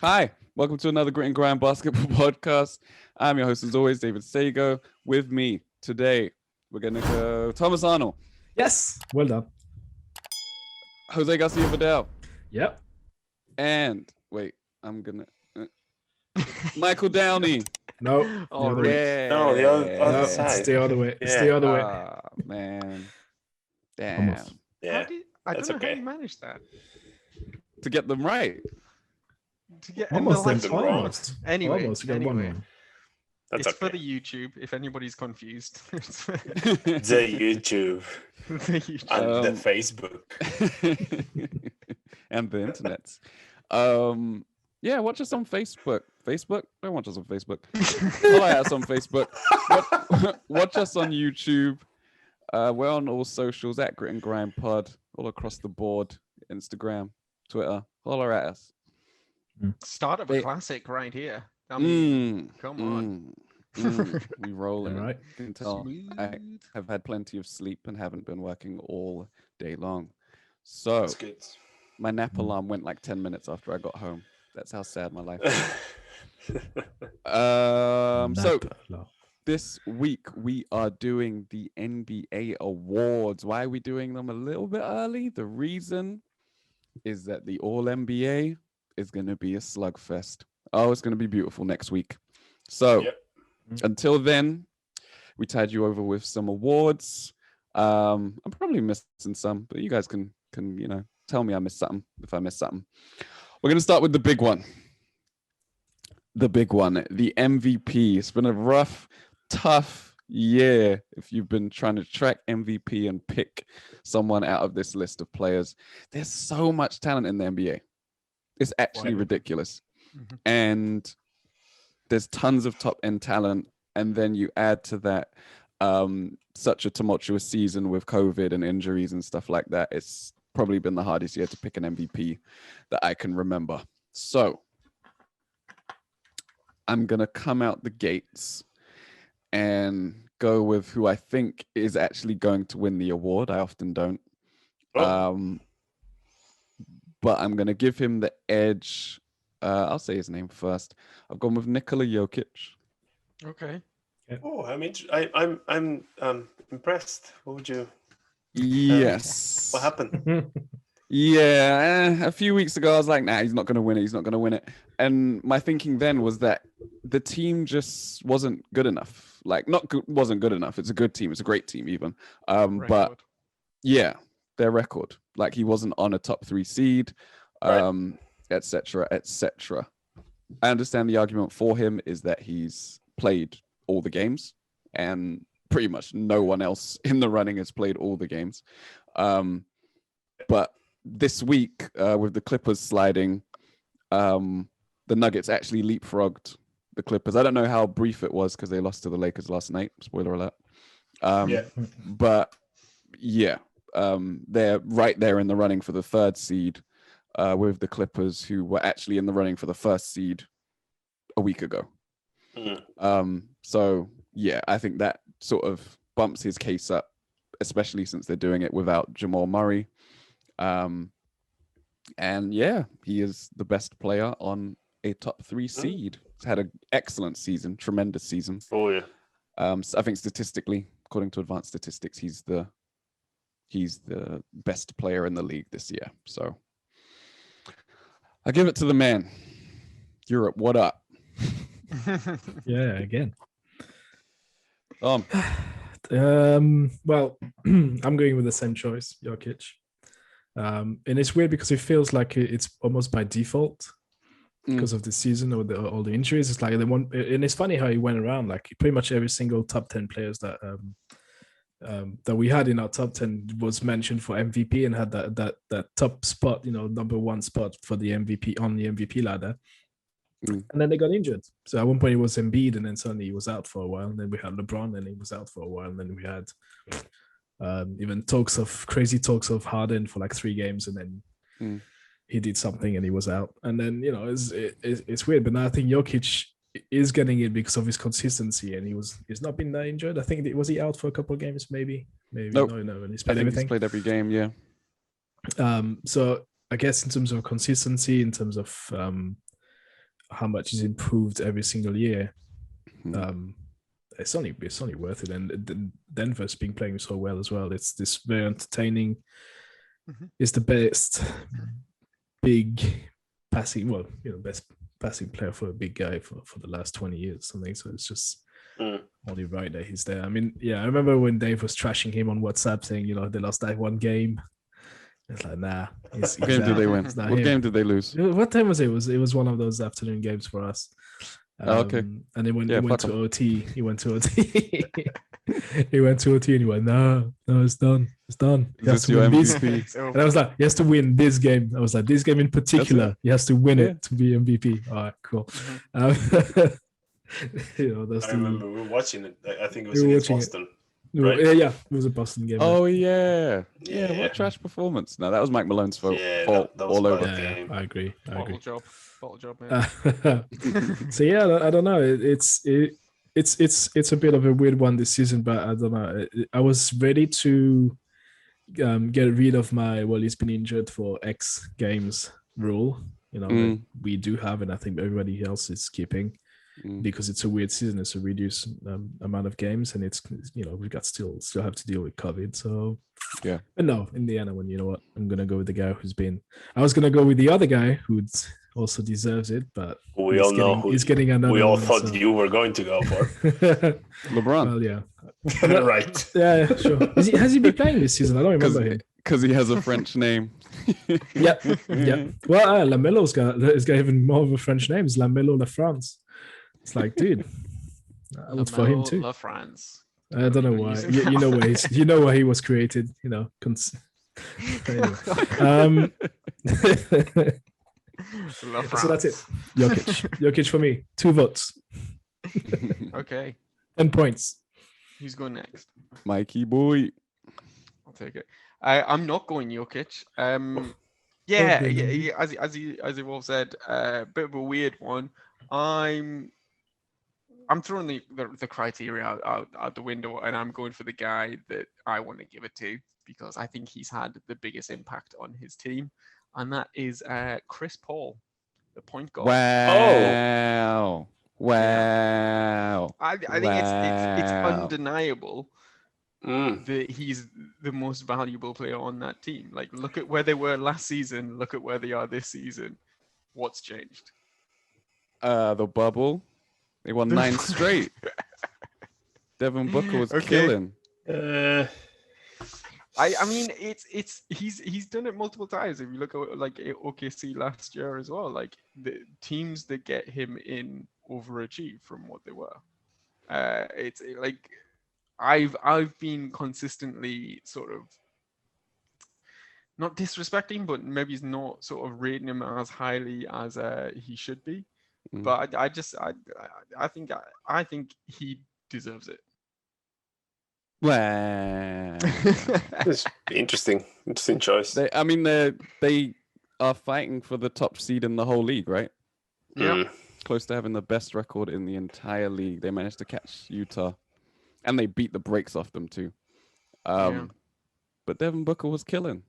Hi, welcome to another Grit and Grime basketball podcast. I'm your host, as always, David Sagoe. With me today, we're going to go Thomas Arnal. Yes, well done. Jose Garcia Vidal. Yep. And, wait, I'm going to... Michael Downey. No. Oh, yeah. No, the other side. It's the other way. It's Yeah. the other way. Ah, man. Damn. Almost. Yeah, I that's don't know how okay. you managed that. To get them right. To get Almost. in the Then, last wrong. almost. Anyway, Almost. You got one anyway. wrong. That's It's for okay. the YouTube, if anybody's confused. The YouTube The YouTube. and the Facebook. And the internet. Yeah, watch us on Facebook. Facebook? Don't watch us on Facebook. Follow us on Facebook. Watch us on YouTube. We're on all socials at Grit and Grime Pod, all across the board. Instagram, Twitter. Holler at us. Start of a Wait. classic right here. I mean, come on. We rolling. All right. You can tell I Smooth. have had plenty of sleep and haven't been working all day long. So That's good. my nap alarm went like 10 minutes after I got home. That's how sad my life is. So this week we are doing the NBA awards. Why are we doing them a little bit early? The reason is that the All NBA is going to be a slugfest. Oh, it's going to be beautiful next week. So Yep. until then, we tied you over with some awards. I'm probably missing some, but you guys can tell me I missed something if I missed something. We're going to start with the big one. The big one, the MVP. It's been a rough, tough year if you've been trying to track MVP and pick someone out of this list of players. There's so much talent in the NBA. It's actually ridiculous. Mhm. And there's tons of top end talent. And then you add to that such a tumultuous season with COVID and injuries and stuff like that. It's probably been the hardest year to pick an MVP that I can remember. So I'm going to come out the gates and go with who I think is actually going to win the award. I often don't. Oh. But I'm going to give him the edge. I'll say his name first. I've gone with Nikola Jokic. Okay. Oh, I'm impressed. What would you? Yes. What happened? Yeah, a few weeks ago I was like, nah, he's not going to win it. He's not going to win it. And my thinking then was that the team just wasn't good enough. Like, wasn't good enough. It's a good team. It's a great team even. But Record. yeah, their record. Like, he wasn't on a top 3 seed, et cetera, et cetera. I understand the argument for him is that he's played all the games and pretty much no one else in the running has played all the games. But this week, with the Clippers sliding, the Nuggets actually leapfrogged the Clippers. I don't know how brief it was because they lost to the Lakers last night. Spoiler alert. Yeah. But yeah, they're right there in the running for the 3rd seed with the Clippers, who were actually in the running for the 1st seed a week ago. So yeah, I think that sort of bumps his case up, especially since they're doing it without Jamal Murray. And yeah, he is the best player on a top 3 seed. He's had an excellent season, tremendous season. Oh yeah. So I think statistically, according to advanced statistics, he's the best player in the league this year. So I give it to the man. Europe, what up? Yeah, again. Well, I'm going with the same choice, Jokic. And it's weird because it feels like it's almost by default because of the season or all the injuries. It's like they want, and it's funny how he went around. Like pretty much every single top 10 players that we had in our top 10 was mentioned for MVP and had that top spot, number 1 spot for the MVP on the MVP ladder. And then they got injured. So at one point it was Embiid, and then suddenly he was out for a while. And then we had LeBron, and he was out for a while. And then we had even crazy talks of Harden for like 3 games, and then he did something and he was out. And then it's weird. But now I think Jokic is getting it because of his consistency, and he's not been that injured. I think was he out for a couple of games, maybe. Nope. No, and he's I played think everything. he's played every game, yeah. So I guess in terms of consistency, in terms of how much he's improved every single year. Mhm. It's only worth it. And Denver's been playing so well as well. It's this very entertaining. It's the best big passing, best passing player for a big guy for the last 20 years or something. So it's just only right that he's there. I mean, yeah, I remember when Dave was trashing him on WhatsApp saying, they lost that one game. It's like, nah. What game did they win? What game did they lose? What time was it? It was one of those afternoon games for us. Okay. And he went to OT. He went to OT. He went to OT and he went, no, it's done. It's done. Is this your MVP? And I was like, he has to win this game. I was like, this game in particular, he has to win it to be MVP. All right, cool. I remember we were watching it. I think it was against Boston. Right? Yeah, it was a Boston game. Oh yeah. What trash performance? No, that was Mike Malone's fault. That was all over. Yeah, I agree. Bottle job, man. So yeah, I don't know. It's a bit of a weird one this season, but I don't know. I was ready to get rid of my he's been injured for X games rule. That we do have, and I think everybody else is keeping. Because it's a weird season, it's a reduced amount of games, and it's we got still have to deal with COVID. So yeah, but no, in the end, I went, you know what, I'm gonna go with the guy who's been. I was gonna go with the other guy who also deserves it, but we all know he's getting another. We all thought you were going to go for LeBron. Well, yeah, right. Yeah, sure. Has he been playing this season? I don't remember him. Because he has a French name. Yeah. Well, Lamelo's got even more of a French name. It's Lamelo La France. It's like, dude, that was for him too. La France. I don't know why. You know where where he was created. Anyway. So that's it. Jokic for me. 2 votes. Okay. 10 points. Who's going next? Mikey boy. I'll take it. I'm not going Jokic. As you all said, a bit of a weird one. I'm throwing the criteria out the window, and I'm going for the guy that I want to give it to because I think he's had the biggest impact on his team, and that is Chris Paul, the point guard. Wow. I think it's undeniable that he's the most valuable player on that team. Like, look at where they were last season. Look at where they are this season. What's changed? The bubble. They won 9 straight. Devin Booker was killing. I mean, he's done it multiple times. If you look at like OKC last year as well, like the teams that get him in overachieve from what they were. It's like I've been consistently sort of not disrespecting, but maybe he's not sort of rating him as highly as he should be. But I think he deserves it. Wow. It's interesting choice. They are fighting for the top seed in the whole league, right? Yeah. Close to having the best record in the entire league. They managed to catch Utah, and they beat the brakes off them too. But Devin Booker was killing.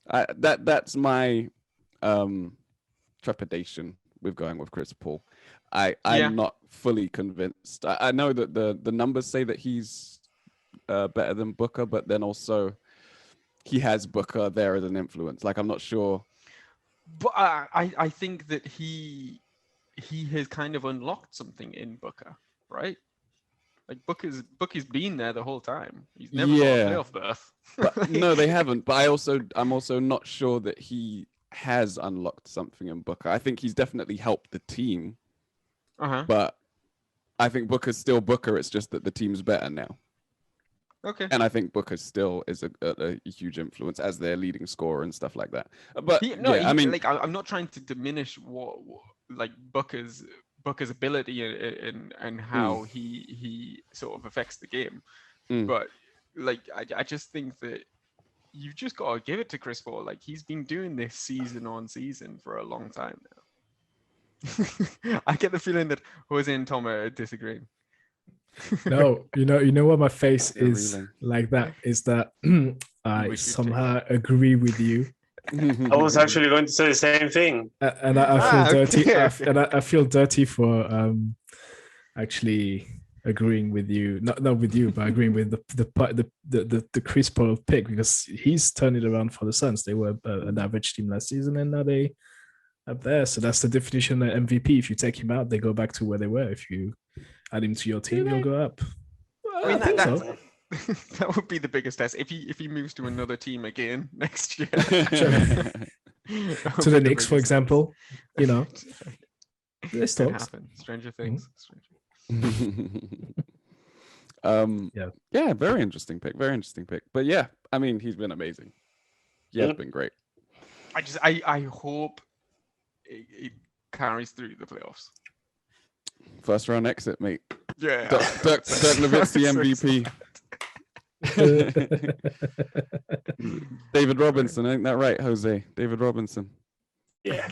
That's my trepidation with going with Chris Paul. I'm not fully convinced. I know that the numbers say that he's better than Booker, but then also he has Booker there as an influence. Like, I'm not sure. But I think that he has kind of unlocked something in Booker, right? Like Booker's been there the whole time. He's never got a playoff berth. But, no, they haven't. But I'm also not sure that he has unlocked something in Booker. I think he's definitely helped the team. But I think Booker's still Booker. It's just that the team's better now. Okay. And I think Booker still is a huge influence as their leading scorer and stuff like that. But I mean, like, I'm not trying to diminish what like Booker's ability and how he sort of affects the game. But like, I just think that you've just got to give it to Chris Paul. Like, he's been doing this season on season for a long time now. I get the feeling that Jose and Tom are disagreeing. No, you know what my face is like that is that I somehow agree with you I was actually going to say the same thing. And I feel dirty. okay. And I feel dirty for actually agreeing with you. Not with you, but agreeing with the Chris Paul pick, because he's turned it around for the Suns. They were an average team last season, and now they up there. So that's the definition of MVP. If you take him out, they go back to where they were. If you add him to your team, you'll go up. Well, I mean, I think so. that would be the biggest test if he moves to another team again next year. To the Knicks, for example, you know, this Can talks. happen. Stranger things. Yeah, very interesting pick. But yeah, I mean, he's been amazing. Yeah, it's been great. I hope it carries through the playoffs. First round exit, mate. Yeah. Dirk Nowitzki MVP. David Robinson, ain't that right, Jose? David Robinson. Yeah.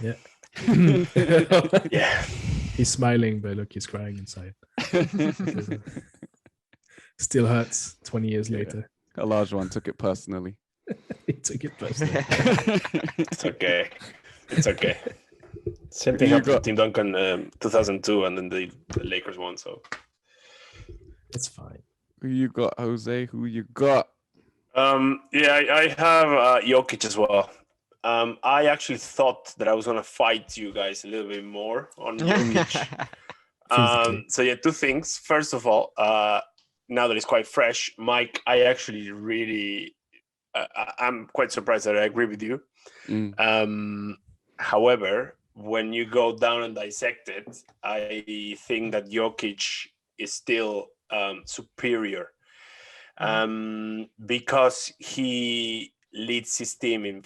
Yeah. He's smiling, but look, he's crying inside. Still hurts 20 years later. A large one took it personally. He took it personally. It's okay. Same thing happened to Tim Duncan 2002, and then the Lakers won. So it's fine. Who you got, Jose? Who you got? I have Jokic as well. I actually thought that I was gonna fight you guys a little bit more on Jokic. So yeah, two things. First of all, now that it's quite fresh, Mike, I actually really, I'm quite surprised that I agree with you. However, when you go down and dissect it, I think that Jokic is still superior because he leads his team in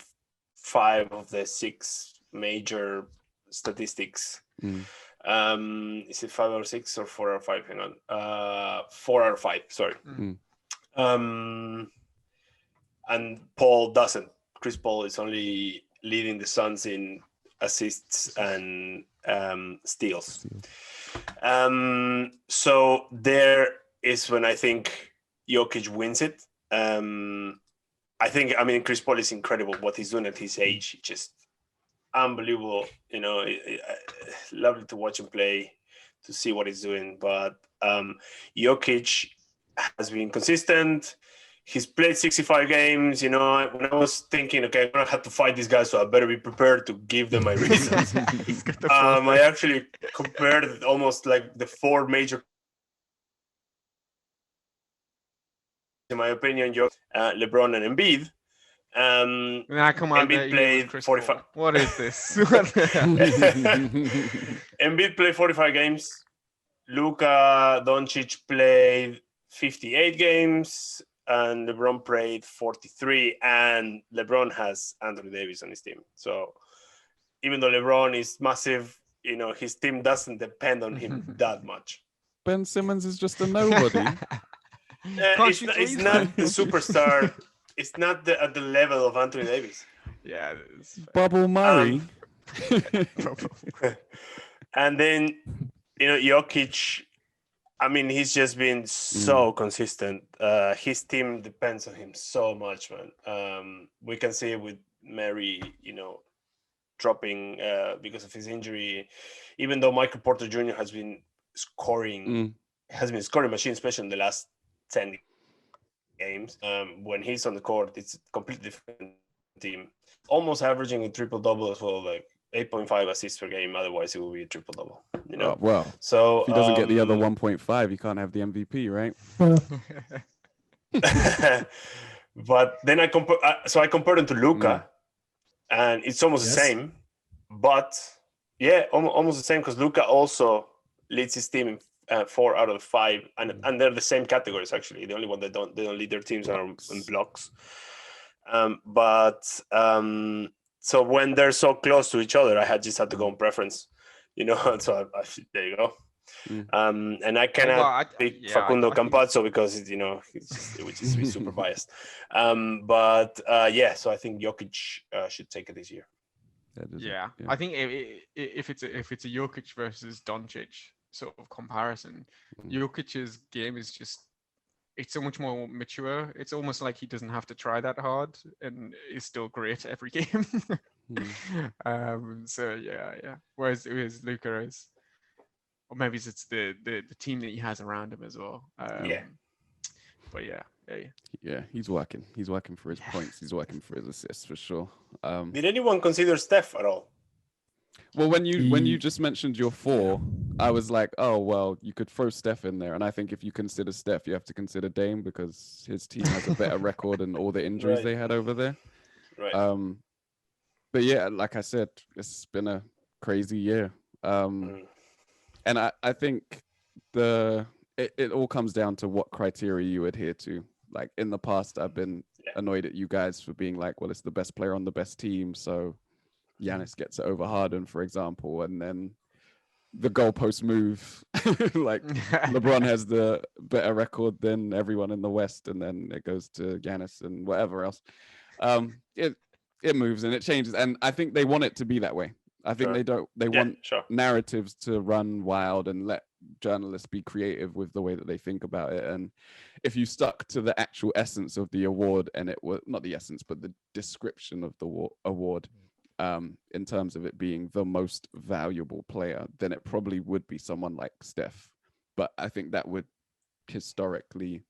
5 of the 6 major statistics. Is it 5 or 6 or 4 or 5? Hang on. 4 or 5, sorry. And Paul doesn't. Chris Paul is only leading the Suns in assists and steals. So there is when I think Jokic wins it. I mean, Chris Paul is incredible. What he's doing at his age, just unbelievable. You know, lovely to watch him play, to see what he's doing. But Jokic has been consistent. He's played 65 games. You know, when I was thinking, okay, I'm going to have to fight these guys, so I better be prepared to give them my reasons. I actually compared almost like the 4 major, in my opinion, LeBron and Embiid. Come on, Embiid played 45. What is this? Embiid played 45 games. Luka Doncic played 58 games, and LeBron played 43. And LeBron has Anthony Davis on his team. So even though LeBron is massive, you know, his team doesn't depend on him that much. Ben Simmons is just a nobody. It's not the superstar. It's not at the level of Anthony Davis. Yeah. Bubble Murray. And then, you know, Jokic, I mean, he's just been so consistent. His team depends on him so much, man. We can see it with Murray, you know, dropping because of his injury. Even though Michael Porter Jr. has been scoring machine, especially in the last 10 games. When he's on the court, it's a completely different team. Almost averaging a triple-double as well, like 8.5 assists per game. Otherwise, it will be a triple-double. You know. Well, so if he doesn't get the other 1.5, he can't have the MVP, right? But then I compared him to Luka, and it's almost the same. But yeah, almost the same because Luka also leads his team in 4 out of 5, and they're the same categories actually. The only one they don't lead their teams are in blocks. So when they're so close to each other, I just had to go on preference, you know. So there you go. And I cannot pick Facundo Campazzo because you know which is super biased. So I think Jokic should take it this year. I think if it's a Jokic versus Doncic sort of comparison, Jokic's game is just it's so much more mature. It's almost like he doesn't have to try that hard and is still great every game. So yeah. Whereas Luka is, or maybe it's the team that he has around him as well. But yeah, he's working for his points. He's working for his assists for sure. Did anyone consider Steph at all? Well, when you just mentioned your four, I was like, oh well, you could throw Steph in there, and I think if you consider Steph, you have to consider Dame because his team has a better record and all the injuries they had over there. Right. But yeah, like I said, it's been a crazy year. And I think it all comes down to what criteria you adhere to. Like in the past, I've been annoyed at you guys for being like, well, it's the best player on the best team, so Giannis gets it over Harden, for example, and then the goalpost move. Like LeBron has the better record than everyone in the West, and then it goes to Giannis and whatever else. It moves and it changes, and I think they want it to be that way. I think they want narratives to run wild and let journalists be creative with the way that they think about it. And if you stuck to the actual essence of the award, and it was not the essence, but the description of the award, in terms of it being the most valuable player, then it probably would be someone like Steph. But I think that would historically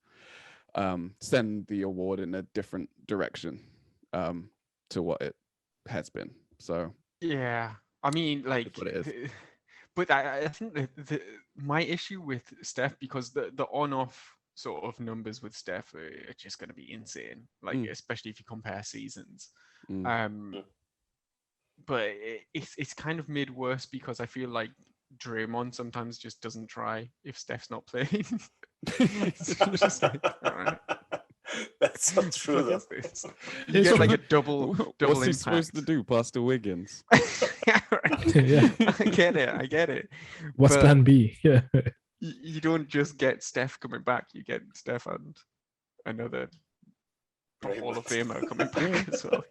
send the award in a different direction to what it has been. So yeah, I mean, like, what it is. But I think that my issue with Steph, because the on-off sort of numbers with Steph are just going to be insane, like especially if you compare seasons. But it's kind of made worse because I feel like Draymond sometimes just doesn't try if Steph's not playing. It's just like, all right. That's not true, though. You get like a double What's he impact. supposed to do? Pass to Wiggins? Yeah, right. Yeah. I get it. What's But plan B? Yeah. you don't just get Steph coming back. You get Steph and another Hall of Famer coming back as well.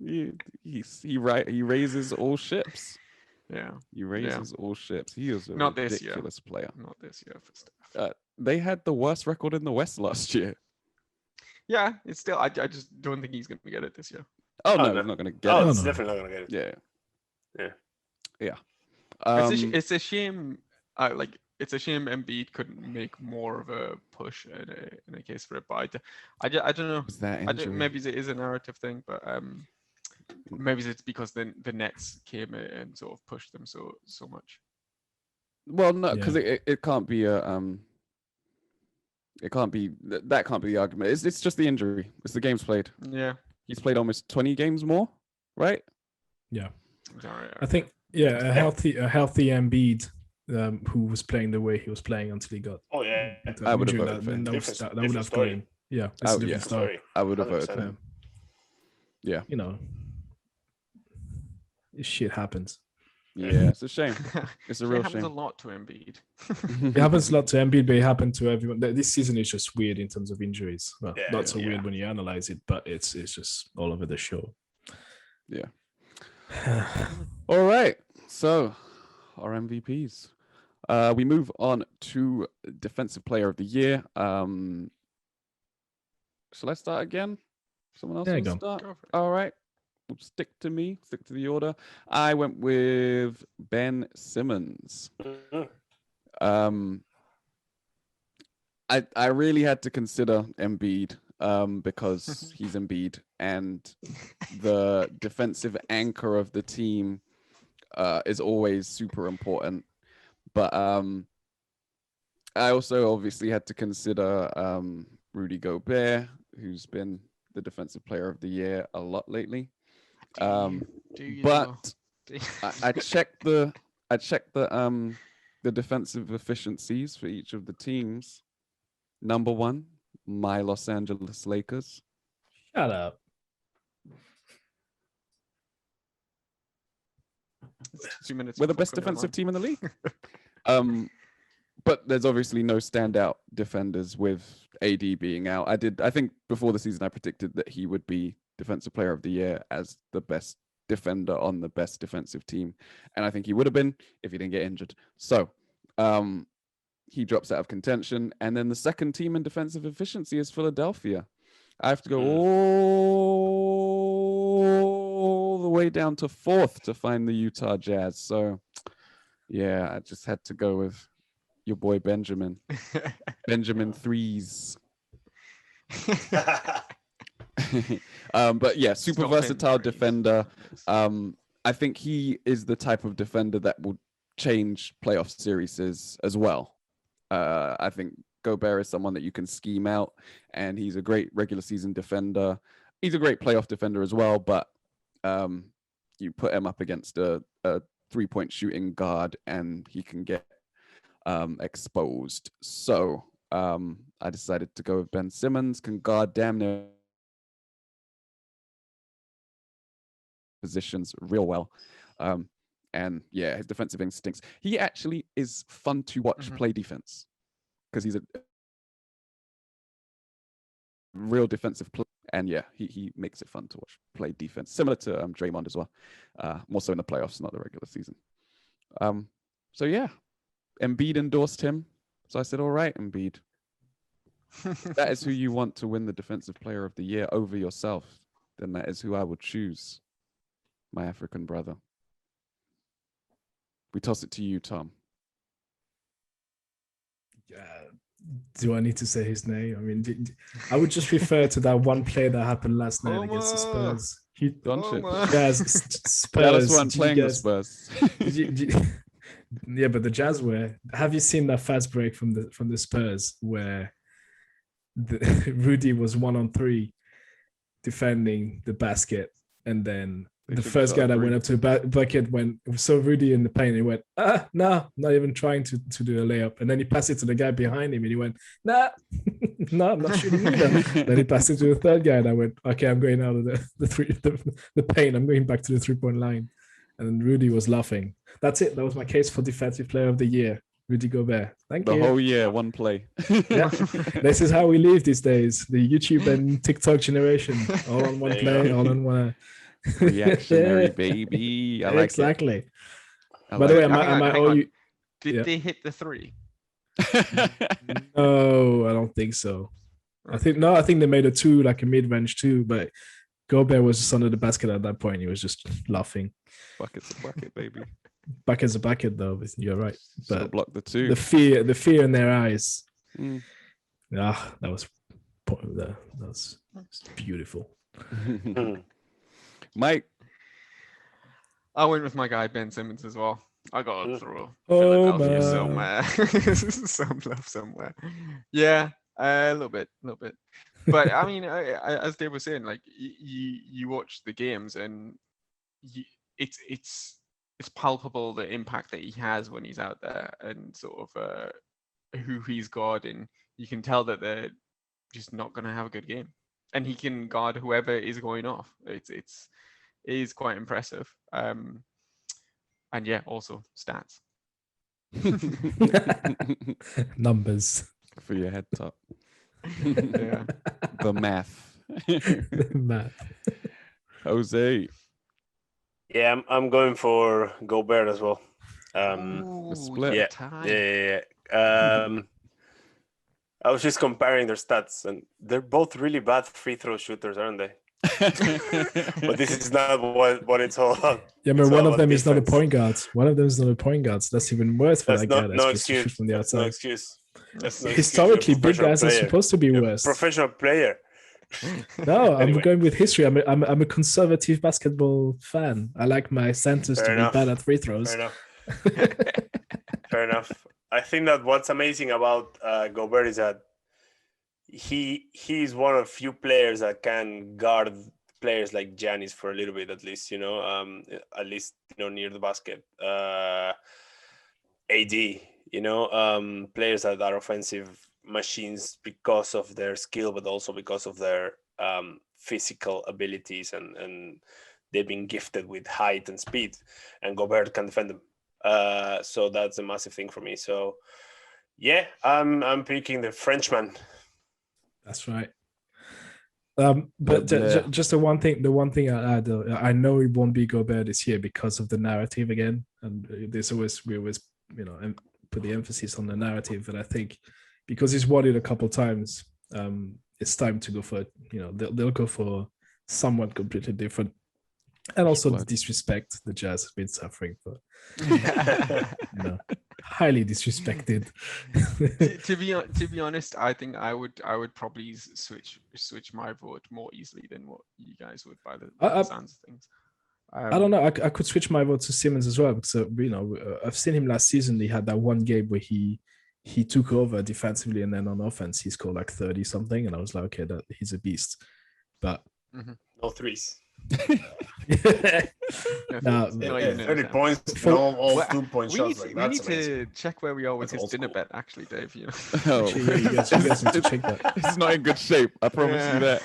He raises all ships. Yeah. He raises all ships. He is a Not ridiculous player. Not this year for Steph. They had the worst record in the West last year. Yeah, it's still. I just don't think he's going to get it this year. Oh no, he's not going to get it. Oh, it's definitely not going to get it. Yeah. It's a shame. It's a shame Embiid couldn't make more of a push in a case for it. But I don't know. Was that injury? Maybe it is a narrative thing, but maybe it's because the Nets came and sort of pushed them so much. Well, no, because it can't be a It can't be that can't be the argument. It's just the injury. It's the games played. Yeah, he's played almost 20 games more, right? Yeah, right. I think a healthy Embiid, who was playing the way he was playing until he got. Oh yeah, I would have voted for him. That would have gone. Yeah, it's a different story. I would have voted for him. Yeah, you know, shit happens. Yeah, it's a shame. It's a real shame. It happens a lot to Embiid. It happens a lot to Embiid, but it happened to everyone. This season is just weird in terms of injuries. Well, not so weird when you analyze it, but it's just all over the show. Yeah. All right. So, our MVPs. We move on to Defensive Player of the Year. Shall I start again? Someone else want to start? All right. Stick to the order. I went with Ben Simmons. I really had to consider Embiid because he's Embiid and the defensive anchor of the team is always super important. But I also obviously had to consider Rudy Gobert, who's been the Defensive Player of the Year a lot lately. But I checked the defensive efficiencies for each of the teams. Number one, my Los Angeles Lakers. Shut up. We're the best defensive team in the league. But there's obviously no standout defenders with AD being out. I think before the season I predicted that he would be Defensive Player of the Year as the best defender on the best defensive team, and I think he would have been if he didn't get injured. So he drops out of contention. And then the second team in defensive efficiency is Philadelphia. I have to go all the way down to 4th to find the Utah Jazz. So, yeah, I just had to go with your boy Benjamin. Benjamin Threes. But yeah, super versatile defender. I think he is the type of defender that will change playoff series as well. I think Gobert is someone that you can scheme out, and he's a great regular season defender. He's a great playoff defender as well, but you put him up against a 3-point shooting guard and he can get exposed. So I decided to go with Ben Simmons, can guard damn near positions real well. And yeah, his defensive instincts. He actually is fun to watch play defense because he's a real defensive player. And yeah, he makes it fun to watch play defense, similar to Draymond as well. More so in the playoffs, not the regular season. So yeah, Embiid endorsed him. So I said, all right, Embiid. That is who you want to win the Defensive Player of the Year over yourself. Then that is who I would choose, my African brother. We toss it to you, Tom. Do I need to say his name? I mean, I would just refer to that one play that happened last night against the Spurs. Spurs. Dallas weren't playing the Spurs. Yeah, but the Jazz were. Have you seen that fast break from the Spurs where Rudy was 1-on-3 defending the basket, and then the first guy that went up to the bucket saw Rudy in the paint. And he went, no, not even trying to do a layup. And then he passed it to the guy behind him, and he went, nah, no, I'm not shooting either. Then he passed it to the third guy, and I went, okay, I'm going out of the paint. I'm going back to the 3-point line. And Rudy was laughing. That's it. That was my case for Defensive Player of the Year. Rudy Gobert. Thank you. The whole year, one play. Yeah. This is how we live these days. The YouTube and TikTok generation. All on one play, all on one. Reactionary, baby. I like exactly. It. By the way, am I all you? Did they hit the 3? No, I don't think so. I think they made a 2, like a mid-range 2, but Gobert was just under the basket at that point. He was just laughing. Bucket's a bucket, baby. Bucket's a bucket, though. You're right. But block the 2. The fear in their eyes. That was beautiful. Mike. I went with my guy Ben Simmons as well. I got to throw Philadelphia somewhere. Some love somewhere. Yeah, a little bit. But I mean, as Dave was saying, like you watch the games and it's palpable the impact that he has when he's out there and sort of who he's guarding. You can tell that they're just not going to have a good game, and he can guard whoever is going off. It is quite impressive. And yeah, also stats. Numbers for your head top. Yeah. The math. The math. Jose. Yeah, I'm going for Gobert as well. Split. Yeah. I was just comparing their stats, and they're both really bad free throw shooters, aren't they? But this is not what it's all about. Yeah, but one of them is not a point guard. That's even worse for that guy. No excuse. From the outside. No excuse. Historically, big guys are supposed to be worse. Professional player. No, anyway. I'm going with history. I'm a conservative basketball fan. I like my centers to be bad at free throws. Fair enough. I think that what's amazing about Gobert is that he's one of few players that can guard players like Giannis for a little bit, at least, at least near the basket. AD, players that are offensive machines because of their skill, but also because of their physical abilities, and they've been gifted with height and speed, and Gobert can defend them. So that's a massive thing for me. So yeah, I'm picking the Frenchman. That's right. But just the one thing I add, I know it won't be Gobert this year because of the narrative again, and we always put the emphasis on the narrative. And I think because he's won it a couple times, it's time to go for, they'll go for someone completely different. And also the disrespect the Jazz have been suffering for. Highly disrespected. to be honest, I think I would probably switch my vote more easily than what you guys would by the sounds of things. I don't know. I could switch my vote to Simmons as well because I've seen him last season. He had that one game where he took over defensively, and then on offense he scored like 30 something, and I was like, okay, that he's a beast. But no threes. No, 30 points, all 2-point shots. We need to check where we are with his dinner bet, actually, Dave. You guys need to check that. It's not in good shape. I promise you that.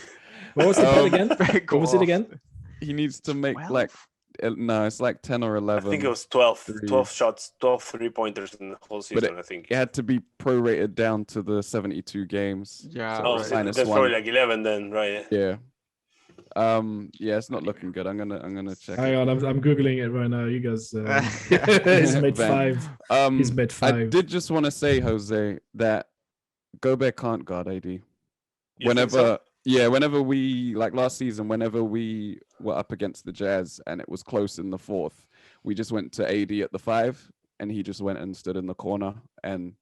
What was the bet again? What was it again? He needs to make 12? It's like 10 or 11. I think it was 12 shots, 12 3-pointers in the whole season, I think. It had to be prorated down to the 72 games. Yeah. So that's probably like 11 then, right? Yeah. It's not looking good. I'm gonna check. Hang on, I'm googling it right now. You guys, he's made 5. He's made 5. I did just want to say, Jose, that Gobert can't guard AD. Whenever we, like last season, whenever we were up against the Jazz and it was close in the fourth, we just went to AD at the 5, and he just went and stood in the corner, and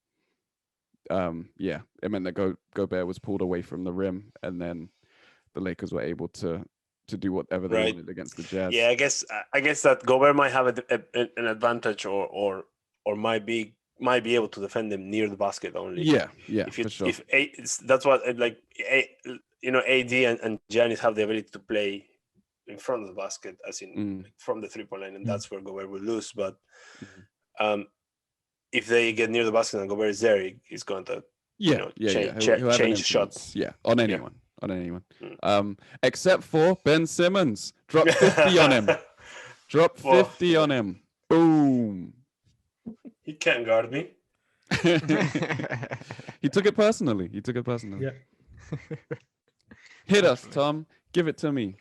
it meant that Gobert was pulled away from the rim, and then the Lakers were able to do whatever they wanted against the Jazz. Yeah, I guess that Gobert might have an advantage, or might be able to defend them near the basket only. Yeah, for sure. That's what AD and Giannis have the ability to play in front of the basket, as in from the 3-point line, and that's where Gobert will lose. But if they get near the basket and Gobert is there, he's going to change shots. Yeah, on anyone. On anyone. Except for Ben Simmons. Drop 50 on him. Drop 50 on him. Boom. He can't guard me. He took it personally. Yeah. Hit us, Tom. Give it to me.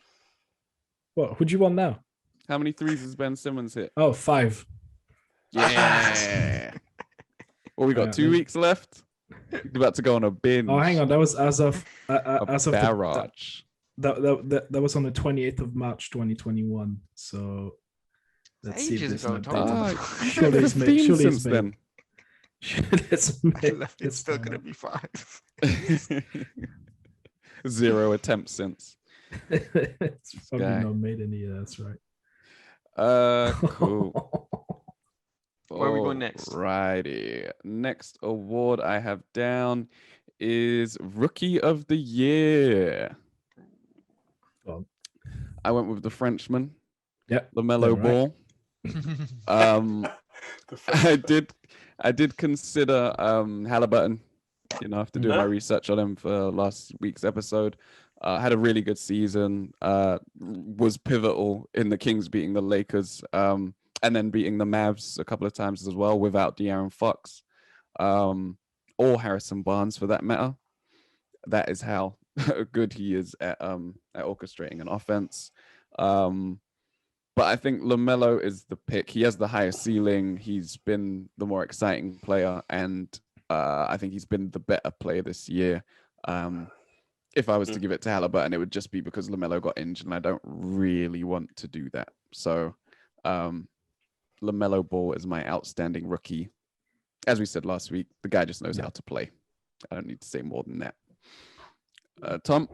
What? Who do you want now? How many threes has Ben Simmons hit? Oh, 5. Yeah. Well, we got 2 weeks left. He's about to go on a binge. Oh, hang on. That was as of barrage. That was on the 28th of March, 2021. So let's see if this is updated. Surely it's made. Surely it's made. It's still gonna be 5. 0 attempts since. It's probably not made any. That's right. Cool. Where are we going next? Righty. Next award I have down is Rookie of the Year. I went with the Frenchman. Yep. LaMelo Ball. I did consider Halliburton, after doing my research on him for last week's episode. Had a really good season, was pivotal in the Kings beating the Lakers, and then beating the Mavs a couple of times as well without De'Aaron Fox, or Harrison Barnes for that matter. That is how good he is at orchestrating an offense. But I think LaMelo is the pick. He has the highest ceiling. He's been the more exciting player, and I think he's been the better player this year. If I was to give it to Halliburton, it would just be because LaMelo got injured, and I don't really want to do that. So LaMelo Ball is my outstanding rookie. As we said last week, the guy just knows how to play. I don't need to say more than that. Tom?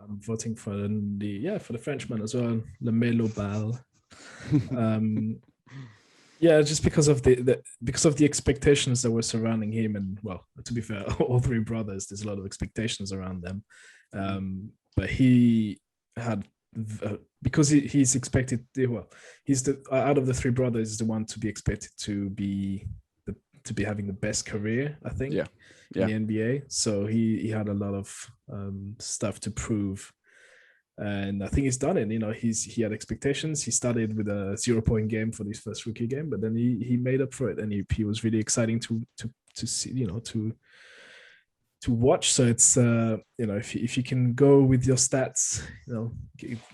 I'm voting for the Frenchman as well, LaMelo Ball. Just because of the expectations that were surrounding him, and well, to be fair, all 3 brothers, there's a lot of expectations around them. But he had because he's expected. He's the out of the 3 brothers, is the one to be expected to be having the best career, I think. In the NBA. So he had a lot of stuff to prove, and I think he's done it. He had expectations. He started with a 0-point game for his first rookie game, but then he made up for it, and he was really exciting to see. watch. So it's if you can go with your stats,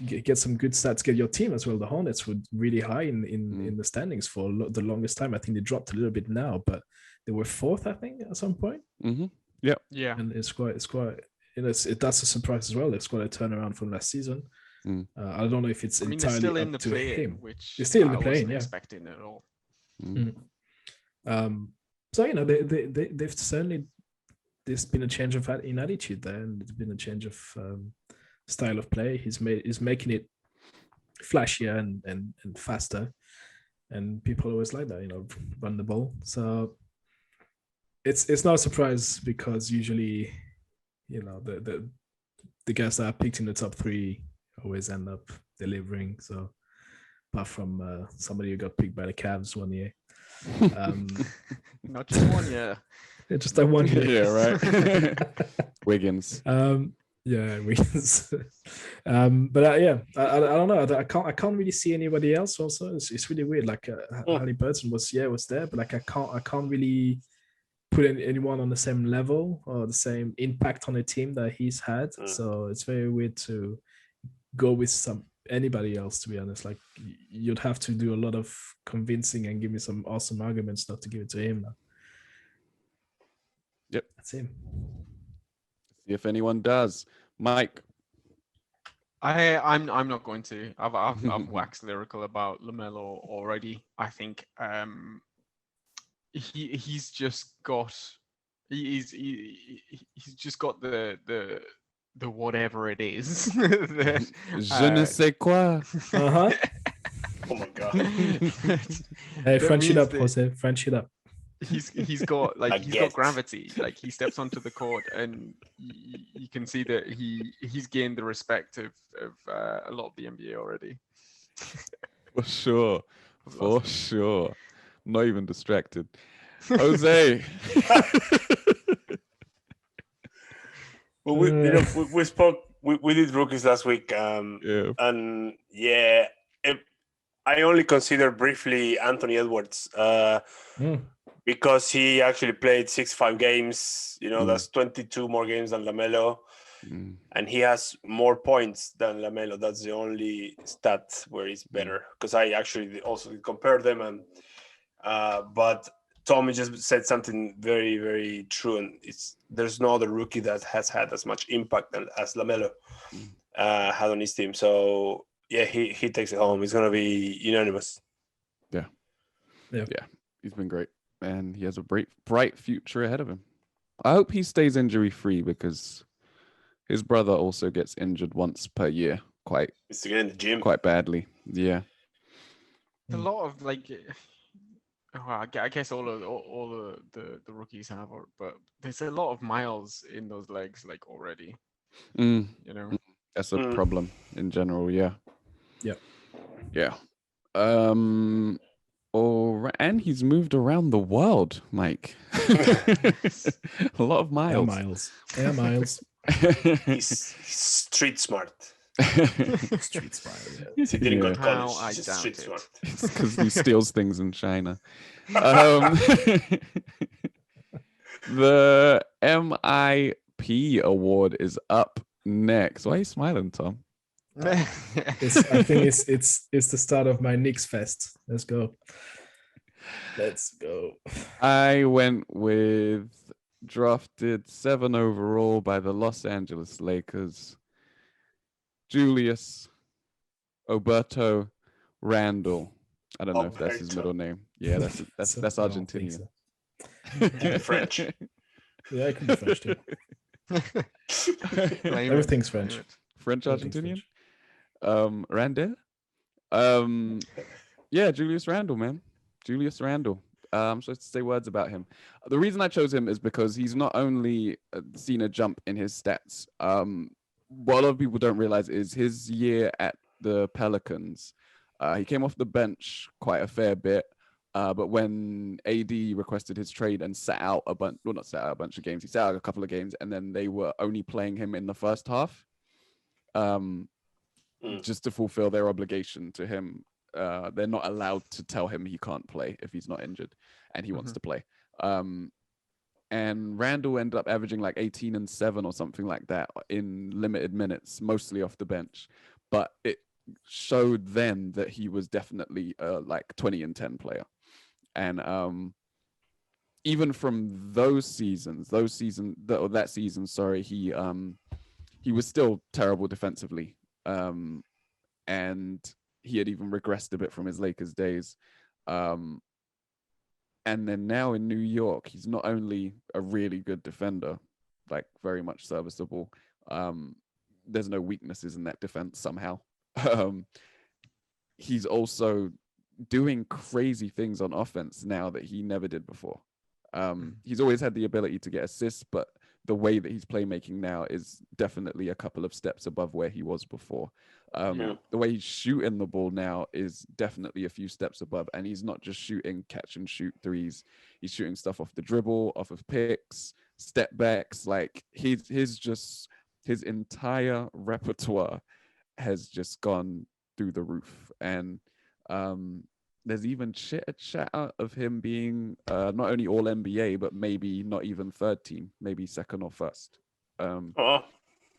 get some good stats, get your team as well. The Hornets were really high in the standings for the longest time. I think they dropped a little bit now, but they were fourth, I think, at some point. Mm-hmm. Yeah. And it's quite that's a surprise as well. It's quite a turnaround from last season. I don't know if it's entirely they're still up in the to play-in, him. which They're still in the I play-in, wasn't expecting at all. So they've certainly, there's been a change in attitude there, and there's been a change of style of play. He's making it flashier and faster, and people always like that, run the ball. So it's not a surprise, because usually, the guys that are picked in the top 3 always end up delivering. So apart from somebody who got picked by the Cavs one year. Not just 1 year. Just that 1 year. Yeah, right. Wiggins. Wiggins. But I don't know. I can't really see anybody else. Also, it's really weird. Like Haliburton was there, but like I can't really put anyone on the same level or the same impact on the team that he's had. So it's very weird to go with anybody else, to be honest. Like, you'd have to do a lot of convincing and give me some awesome arguments not to give it to him now. Yep, that's him. See if anyone does. Mike. I'm not going to. I've waxed lyrical about LaMelo already. I think he's just got the whatever it is. Je ne sais quoi. Uh-huh. Oh my god. Hey, French it up, Jose. French it up. He's got gravity. Like, he steps onto the court, and you can see that he's gained the respect of a lot of the NBA already. For sure. Not even distracted. Jose. Well, we spoke. We did rookies last week. And I only considered briefly Anthony Edwards. Because he actually played 65 games, that's 22 more games than LaMelo. And he has more points than LaMelo. That's the only stat where he's better. Because I actually also compared them. And but Tommy just said something very, very true. And there's no other rookie that has had as much impact as LaMelo had on his team. So, yeah, he takes it home. He's going to be unanimous. Yeah. He's been great. And he has a bright future ahead of him. I hope he stays injury-free, because his brother also gets injured once per year, quite badly. Yeah. A lot of I guess all the rookies have, but there's a lot of miles in those legs, like, already. That's a problem in general. Yeah. And he's moved around the world, Mike. A lot of miles. Air miles. He's street smart. Street smart. Yeah. He didn't go to college. I He's doubt street it. smart. It's because he steals things in China. The MIP award is up next. Why are you smiling, Tom? I think it's the start of my Knicks fest. Let's go. I went with drafted 7 overall by the Los Angeles Lakers, Julius Alberto Randle. I don't know if that's his middle name. Yeah, that's Argentinian. So. French. Yeah, it can be French too. Everything's French. French Argentinian. Randall. Julius Randle, man. Julius Randle. I'm supposed to say words about him. The reason I chose him is because he's not only seen a jump in his stats. What a lot of people don't realize is his year at the Pelicans. He came off the bench quite a fair bit. But when AD requested his trade and sat out a bunch of games, he sat out a couple of games, and then they were only playing him in the first half. Just to fulfill their obligation to him. They're not allowed to tell him he can't play if he's not injured and he wants to play. And and Randall ended up averaging like 18 and 7 or something like that in limited minutes, mostly off the bench. But it showed then that he was definitely like 20 and 10 player. And even from that season, he was still terrible defensively. And he had even regressed a bit from his Lakers days. And then now in New York, he's not only a really good defender, like very much serviceable. There's no weaknesses in that defense somehow. He's also doing crazy things on offense now that he never did before. He's always had the ability to get assists, but the way that he's playmaking now is definitely a couple of steps above where he was before. The way he's shooting the ball now is definitely a few steps above, and he's not just shooting catch and shoot threes. He's shooting stuff off the dribble, off of picks, step backs. Like his entire repertoire has just gone through the roof. And there's even chatter of him being not only all NBA, but maybe not even third team, maybe second or first,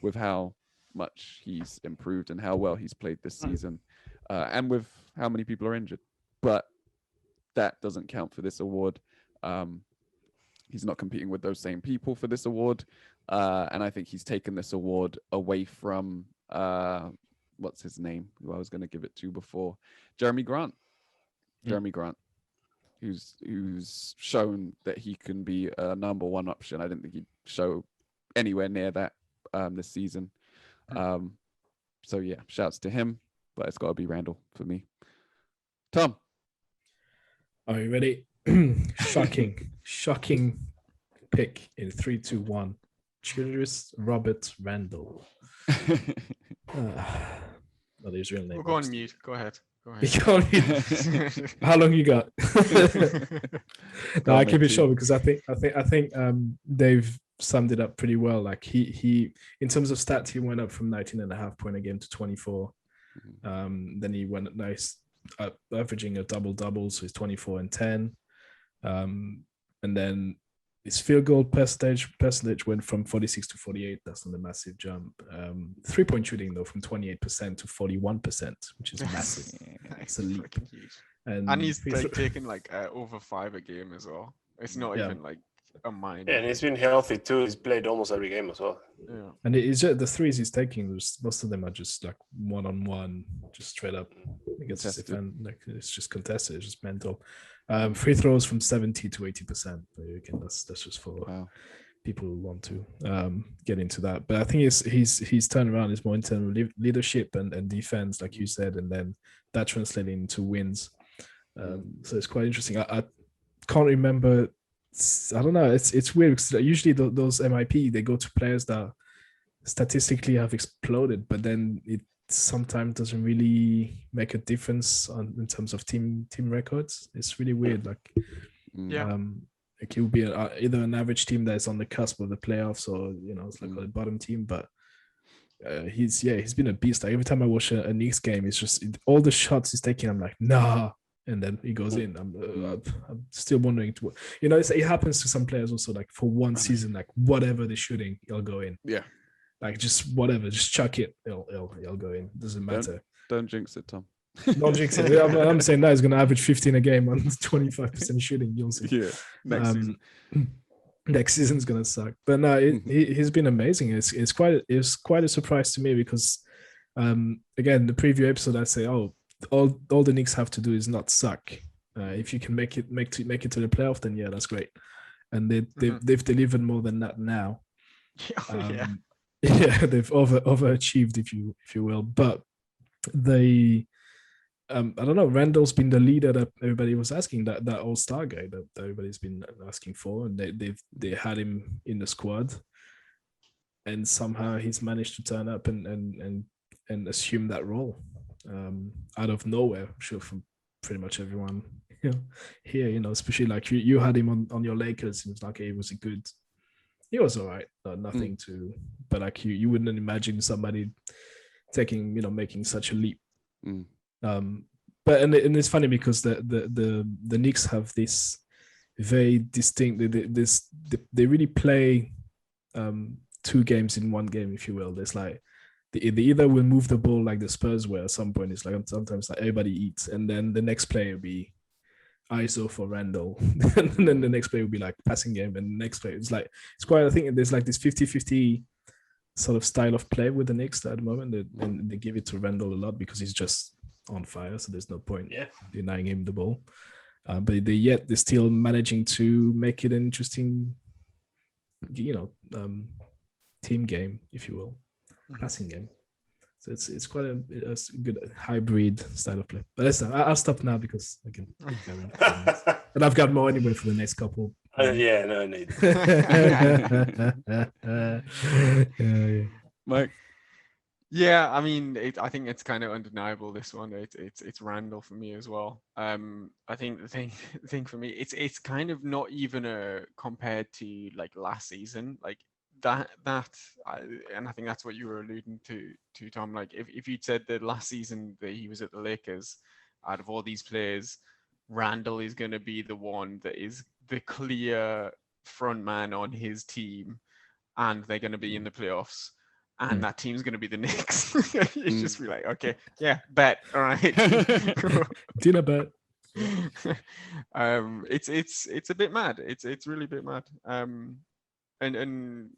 with how much he's improved and how well he's played this season, and with how many people are injured. But that doesn't count for this award. He's not competing with those same people for this award. And I think he's taken this award away from, what's his name, who I was going to give it to before, Jeremy Grant, who's shown that he can be a number one option. I didn't think he'd show anywhere near that this season. So yeah, shouts to him, but it's got to be Randall for me. Tom, are you ready? Shocking pick in 3, 2, 1. Julius Robert Randall. Not his real name. We'll go on mute. Go ahead. How long you got? No, I keep it short because I think they've summed it up pretty well. Like he in terms of stats, he went up from 19.5 point a game to 24. Then he went nice, averaging a double, so he's 24 and 10. And then his field goal percentage went from 46 to 48. That's not a massive jump. 3-point shooting though from 28% to 41%, which is massive. It's a leap. And he's taking like over 5 a game as well. It's not even like a minor. Yeah, and he's been healthy too. He's played almost every game as well. Yeah. And it's just, the threes he's taking, most of them are just like one-on-one, just straight up against his defense. Like it's just contested. It's just mental. Free throws from 70 to 80%. But again, that's just for people who want to get into that. But I think he's turned around. It's more in terms of leadership and defense, like you said, and then that translating into wins. So it's quite interesting. I can't remember. I don't know. It's weird because usually those MIP, they go to players that statistically have exploded, but then it sometimes doesn't really make a difference in terms of team records. It's really weird. Like, like it would be either an average team that is on the cusp of the playoffs, or it's like a bottom team. But he's been a beast. Like every time I watch a Knicks game, it's just all the shots he's taking. I'm like, nah. And then he goes in. I'm still wondering. It happens to some players also. Like for one season, like whatever they're shooting, he'll go in. Yeah. Like just whatever, just chuck it. He'll go in. Doesn't matter. Don't jinx it, Tom. Don't jinx it. I'm saying that he's going to average 15 a game on 25% shooting. You'll see. Yeah. Next season. Next season's going to suck. But no, he's been amazing. It's quite a surprise to me because, again, the preview episode, I say, all the Knicks have to do is not suck. If you can make it to the playoff, then yeah, that's great. And they've delivered more than that now. Yeah, they've overachieved, if you will. But they, I don't know. Randall's been the leader that everybody was asking, that all-star guy that everybody's been asking for, and they had him in the squad, and somehow he's managed to turn up and assume that role. Out of nowhere, I'm sure, from pretty much everyone here, especially like you had him on your Lakers. It was like he was all right, nothing to, but like you wouldn't imagine somebody making such a leap. But and it's funny because the Knicks have this very distinct. They really play two games in one game, if you will. There's like they either will move the ball like the Spurs were at some point. It's like sometimes like everybody eats, and then the next play will be ISO for Randall, and then the next play will be like passing game, and the next play it's quite. I think there's like this 50-50 sort of style of play with the Knicks at the moment, and they give it to Randall a lot because he's just on fire, so there's no point denying him the ball. But they're still managing to make it an interesting, team game, if you will, passing game. So it's quite a good hybrid style of play. But listen, I'll stop now because I can carry on. And I've got more anyway for the next couple. Yeah, no need. Mike. Yeah, I mean, I think it's kind of undeniable. This one, it's Randall for me as well. I think the thing for me, it's kind of not even compared to like last season, like that, and I think that's what you were alluding to, Tom. Like if you'd said that last season that he was at the Lakers, out of all these players, Randall is going to be the one that is the clear front man on his team, and they're going to be in the playoffs. And that team's going to be the Knicks. It's just be like, okay, yeah, bet, all right, dinner bet. It's a bit mad. It's really a bit mad. And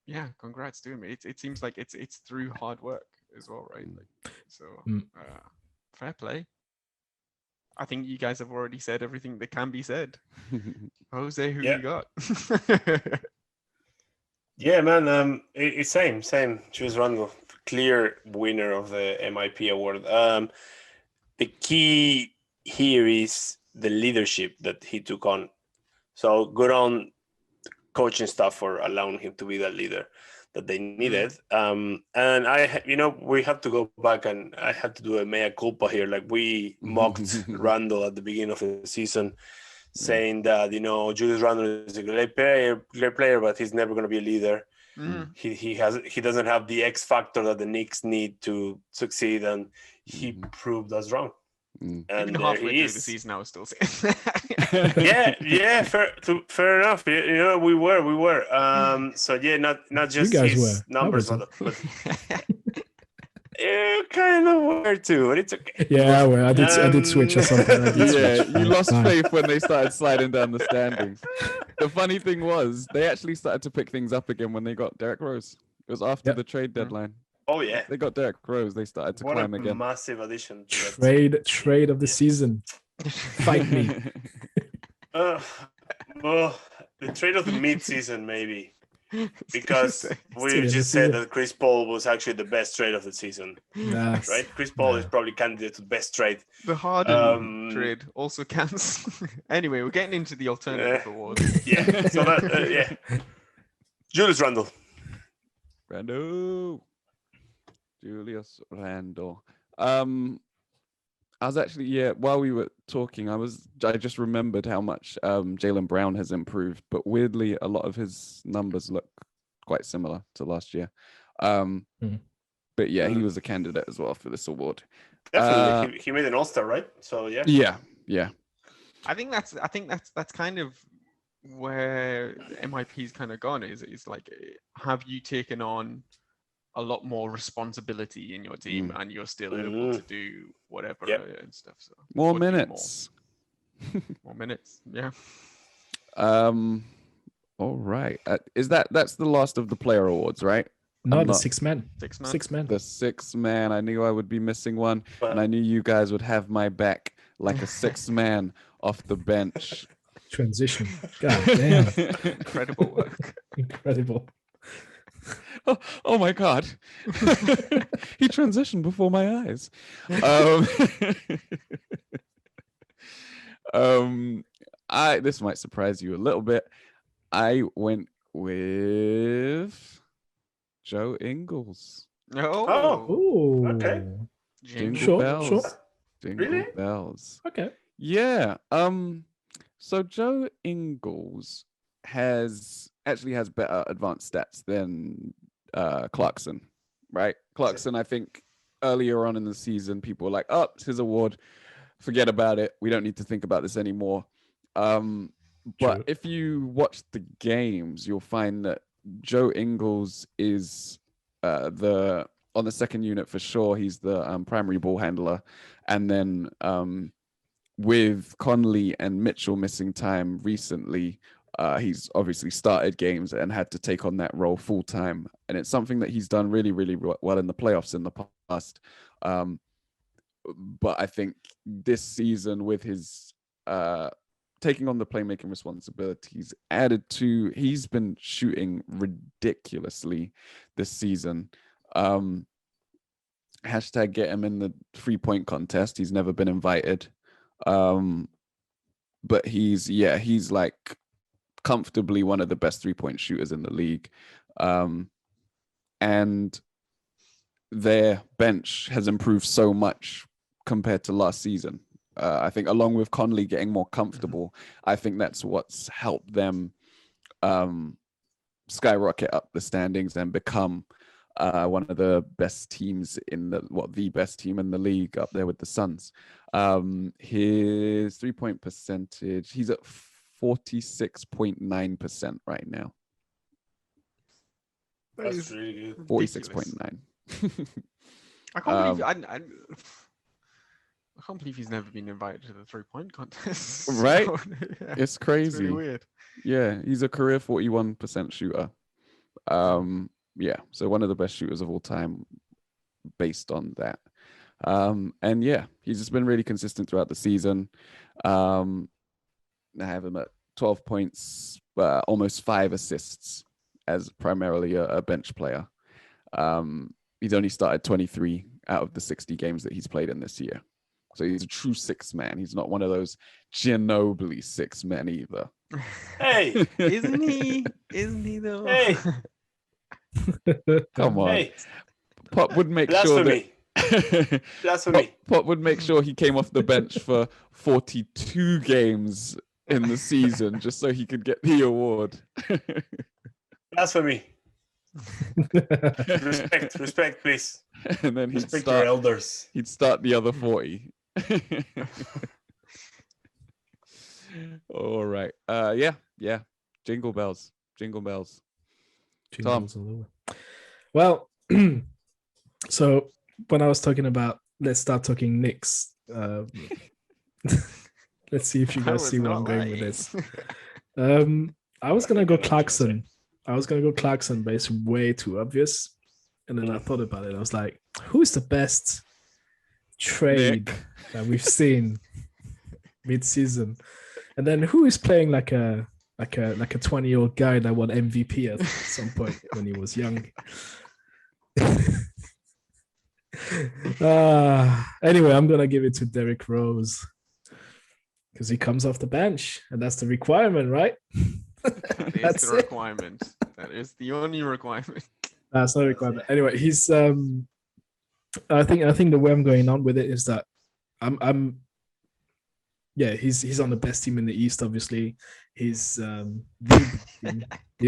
yeah, congrats to him. It seems like it's through hard work as well, right? Like, so fair play. I think you guys have already said everything that can be said. Jose, who you got? Yeah, man. It's same. Choose Randall, clear winner of the MIP award. The key here is the leadership that he took on. So good on coaching staff for allowing him to be that leader that they needed. And we have to go back, and I had to do a mea culpa here. Like we mocked Randall at the beginning of the season, saying that Julius Randle is a great player, but he's never going to be a leader. He doesn't have the X factor that the Knicks need to succeed, and he proved us wrong. And even halfway through the season, I was still saying. yeah, fair enough. We were. So yeah, not just his numbers, but you kind of were too, but it's okay. Yeah, well, I did switch or something. You lost faith when they started sliding down the standings. The funny thing was, they actually started to pick things up again when they got Derrick Rose. It was after the trade deadline. Oh yeah, they got Derrick Rose. They started to climb again. Massive addition. Trade of the season. Fight me. Well, the trade of the mid-season maybe. Because we just said that Chris Paul was actually the best trade of the season, right? Chris Paul is probably candidate to the best trade. The Harden trade also counts. Anyway, we're getting into the alternative awards. Yeah, so that Julius Randle. Julius Randle. I was actually, while we were talking, I just remembered how much Jaylen Brown has improved, but weirdly, a lot of his numbers look quite similar to last year. But yeah, he was a candidate as well for this award. Definitely, he made an All-Star, right? So yeah. I think that's kind of where MIP's kind of gone. Is like, have you taken on a lot more responsibility in your team, and you're still able to do whatever and stuff. So more minutes. More minutes. Yeah. All right. That's the last of the player awards, right? No, the six men. The six man. I knew I would be missing one, and I knew you guys would have my back like a six man off the bench. Transition. God damn. Incredible work. Incredible. Oh my God. He transitioned before my eyes. This might surprise you a little bit. I went with Joe Ingles. Oh, okay. Jingle bells. Sure. Jingle bells. Okay. Yeah. So Joe Ingles has better advanced stats than Clarkson, right? Clarkson, I think earlier on in the season, people were like, "Oh, it's his award. Forget about it. We don't need to think about this anymore." But True. if you watch the games, you'll find that Joe Ingles is on the second unit for sure. He's the primary ball handler. And then with Conley and Mitchell missing time recently, he's obviously started games and had to take on that role full time. And it's something that he's done really, really well in the playoffs in the past. But I think this season, with his taking on the playmaking responsibilities added to, he's been shooting ridiculously this season. Hashtag get him in the 3-point contest. He's never been invited. But he's like comfortably one of the best 3-point shooters in the league. And their bench has improved so much compared to last season. I think along with Conley getting more comfortable, I think that's what's helped them skyrocket up the standings and become one of the best teams the best team in the league, up there with the Suns. His 3-point percentage, he's at 46.9% right now. That's really good. 46.9. I can't believe I can't believe he's never been invited to the 3-point contest. Right? So, yeah, It's crazy. It's really weird. Yeah, he's a career 41% shooter. Yeah, so one of the best shooters of all time based on that. And yeah, he's just been really consistent throughout the season. I have him at 12 points, almost 5 assists as primarily a bench player. He's only started 23 out of the 60 games that he's played in this year. So he's a true 6 man. He's not one of those Ginobili 6 men either. Hey, Isn't he? Isn't he though? hey, Come on. hey! Pop would make sure Blasphemy! that Blasphemy! Pop would make sure he came off the bench for 42 games in the season just so he could get the award. Blasphemy! Respect, please. And then Respect your elders. he'd start the other 40. All right. Yeah. Jingle bells. Tom. Well, so when I was talking about let's start talking Knicks, let's see if you guys see where I'm going with this. I was gonna go Clarkson. But it's way too obvious. And then I thought about it. I was like, who's the best trade that we've seen mid-season? And then who is playing like a 20-year-old guy that won MVP at some point when he was young? Anyway, I'm gonna give it to Derrick Rose because he comes off the bench, and that's the requirement, right? That's the requirement. That is the only requirement. That's not a requirement. Anyway, he's I think the way I'm going on with it is that he's on the best team in the East, obviously. He's the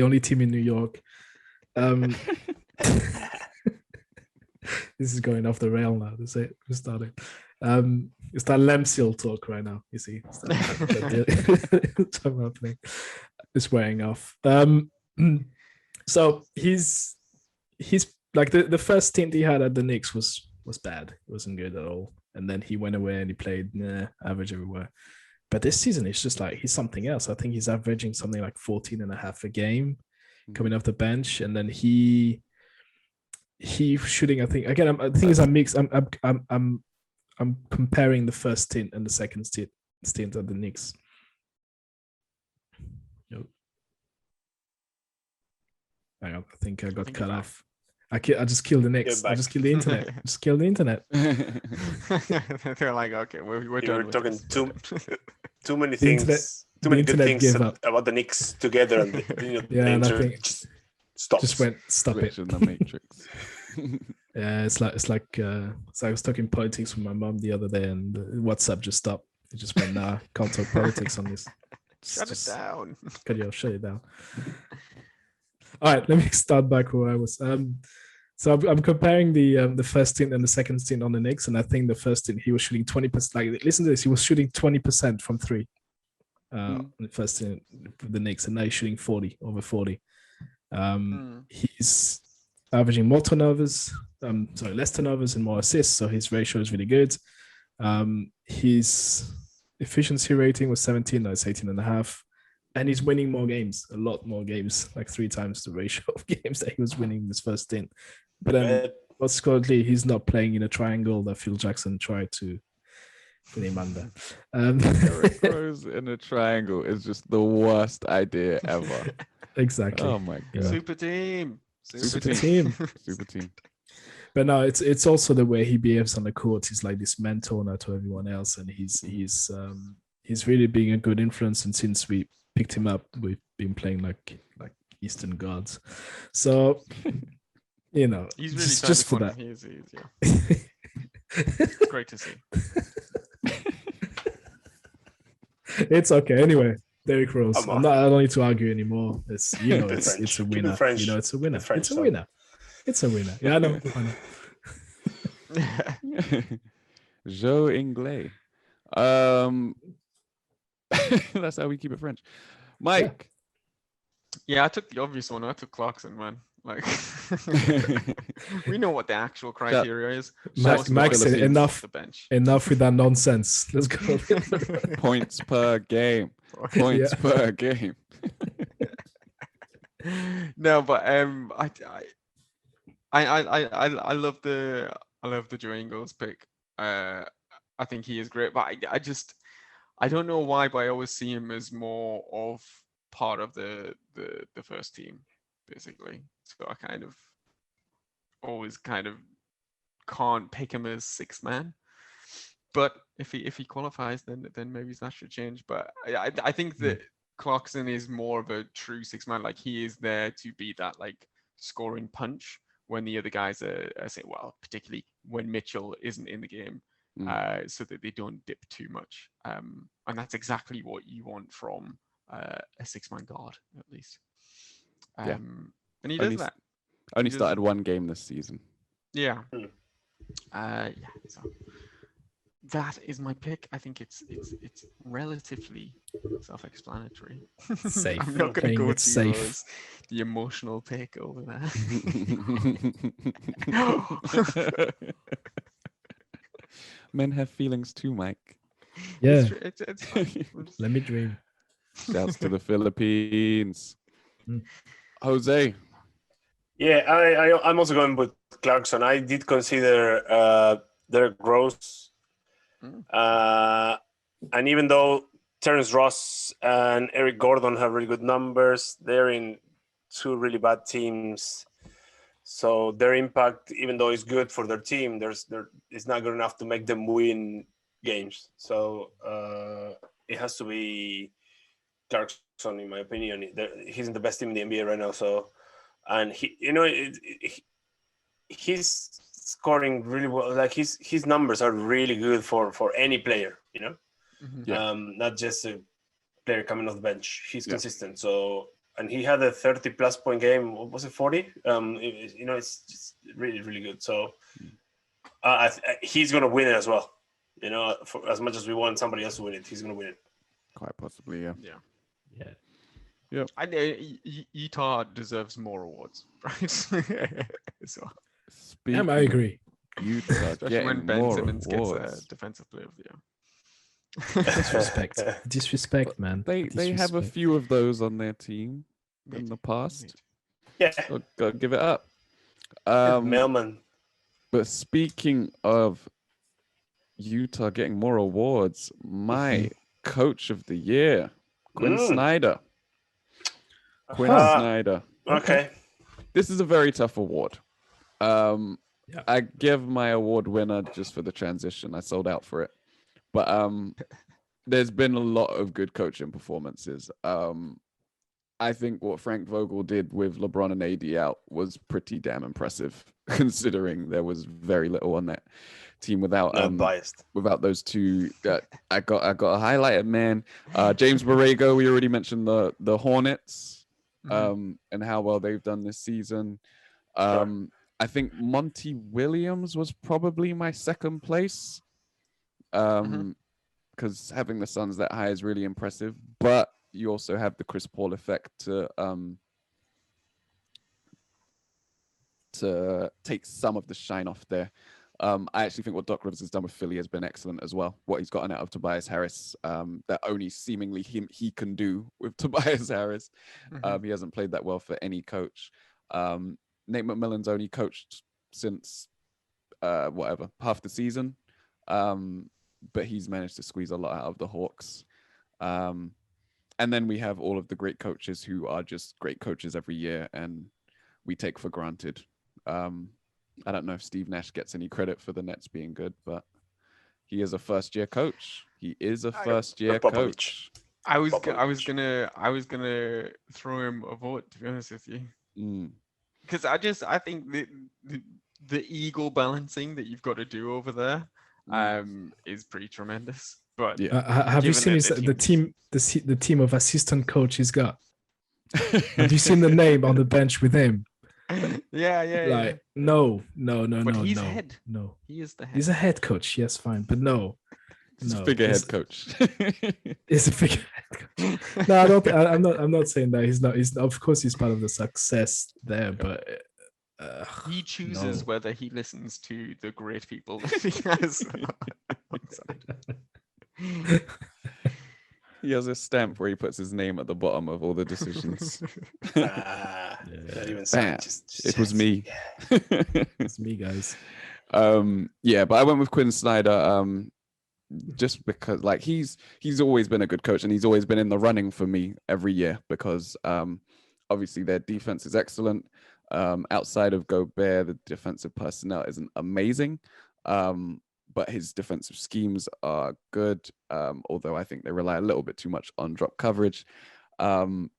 only team in New York. This is going off the rail now. That's it. We're starting. It's that Lemsil talk right now. You see, it's happening. It's wearing off. So he's like the first stint he had at the Knicks was bad. It wasn't good at all. And then he went away and he played average everywhere. But this season, it's just like he's something else. I think he's averaging something like 14.5 a game coming off the bench. And then he shooting, I think, again, the thing is I'm mixed. I'm comparing the first stint and the second stint at the Knicks. Hang on, I think I got cut off. I just killed the Knicks. I just killed the internet. They're like, okay, we're You were talking too many things, too many good things about the Knicks together, and the internet just stops. Just went, stop it. In the Matrix. Yeah, it's like so I was talking politics with my mom the other day, and WhatsApp just stopped. It just went, nah, can't talk politics on this. Shut it down. Shut it down. All right, let me start back where I was. So I'm comparing the first stint and the second stint on the Knicks, and I think the first stint he was shooting 20%. Like, listen to this, he was shooting 20% from 3. first in the Knicks, and now he's shooting 40 over 40. He's averaging more turnovers, less turnovers and more assists, so his ratio is really good. His efficiency rating was 17, now it's 18.5, and he's winning more games, a lot more games, like 3 times the ratio of games that he was winning in his first stint. But then, consequently, he's not playing in a triangle that Phil Jackson tried to put him under. Derrick Rose in a triangle is just the worst idea ever. Exactly. Oh my god. Super team. Super team. Super team. But no, it's also the way he behaves on the court. He's like this mentor now to everyone else, and he's really being a good influence. And since we picked him up, we've been playing like Eastern gods. So you know, he's really just for that. He is, yeah. It's great to see. It's okay. Anyway, Derrick Rose. I don't need to argue anymure. It's it's a winner. You know, it's a winner. It's a winner. It's a winner. Yeah, I know. Joe Inglés. That's how we keep it French. Mike. Yeah, I took the obvious one. I took Clarkson, man. Like, we know what the actual criteria is. Max, enough with that nonsense. Let's go. Points per game. Points per game. No, but I love the Joe Ingles pick. I think he is great, but I don't know why, but I always see him as more of part of the first team, basically. So I always can't pick him as sixth man. But if he qualifies, then maybe that should change. But I think that Clarkson is more of a true sixth man. Like, he is there to be that like scoring punch when the other guys are say, well, particularly when Mitchell isn't in the game, so that they don't dip too much. And that's exactly what you want from a six-man guard, at least. And he does that. Only started one game this season. Yeah. So that is my pick. I think it's relatively self-explanatory. Safe. I'm not going to go to safe. The emotional pick over there. Men have feelings too, Mike. Yeah. It's fine. Let me dream. Shouts to the Philippines. Jose. Yeah, I'm also going with Clarkson. I did consider Derrick Rose. And even though Terrence Ross and Eric Gordon have really good numbers, they're in 2 really bad teams. So their impact, even though it's good for their team, it's not good enough to make them win games. So it has to be Clarkson, in my opinion. He's in the best team in the NBA right now. So, and he's scoring really well. Like, his numbers are really good for any player, you know. Not just a player coming off the bench. He's consistent. So, and he had a 30+ point game. What was it, 40? It's just really, really good. So he's gonna win it as well. You know, for as much as we want somebody else to win it, he's gonna win it. Quite possibly, yeah. Yeah. I know Utah deserves more awards, right? So. I agree. Utah, especially when Ben Simmons gets Defensive Player of the Year. Disrespect, man. They have a few of those on their team in the past. Yeah, gotta give it up. Mailman. But speaking of Utah getting more awards, my coach of the year, Quinn Snyder. Snyder. Okay. This is a very tough award. I give my award winner just for the transition. I sold out for it. But there's been a lot of good coaching performances. I think what Frank Vogel did with LeBron and AD out was pretty damn impressive, considering there was very little on that team without without those two. I got a highlighted man. James Borrego, we already mentioned the Hornets, and how well they've done this season. I think Monty Williams was probably my second place. Because because having the Suns that high is really impressive. But you also have the Chris Paul effect to take some of the shine off there. I actually think what Doc Rivers has done with Philly has been excellent as well. What he's gotten out of Tobias Harris, that only seemingly he can do with Tobias Harris. He hasn't played that well for any coach. Nate McMillan's only coached since half the season, but he's managed to squeeze a lot out of the Hawks. And then we have all of the great coaches who are just great coaches every year, and we take for granted. I don't know if Steve Nash gets any credit for the Nets being good, but he is a first-year coach. He is a first-year coach. I was gonna throw him a vote, to be honest with you, because I think the ego balancing that you've got to do over there is pretty tremendous. But have you seen the team of assistant coach he's got? Have you seen the name on the bench with him? Yeah. No. But he's no, head. No, he is the head. He's a head coach. Yes, fine, but no. He's a figurehead coach. He's a figurehead coach. No, I don't. I'm not saying that he's not. Of course, he's part of the success there, but he chooses whether he listens to the great people that he has. He has a stamp where he puts his name at the bottom of all the decisions. Not even it was me. Yeah. It's me, guys. But I went with Quinn Snyder just because he's always been a good coach, and he's always been in the running for me every year because obviously their defense is excellent. Outside of Gobert, the defensive personnel isn't amazing. But his defensive schemes are good, although I think they rely a little bit too much on drop coverage. Then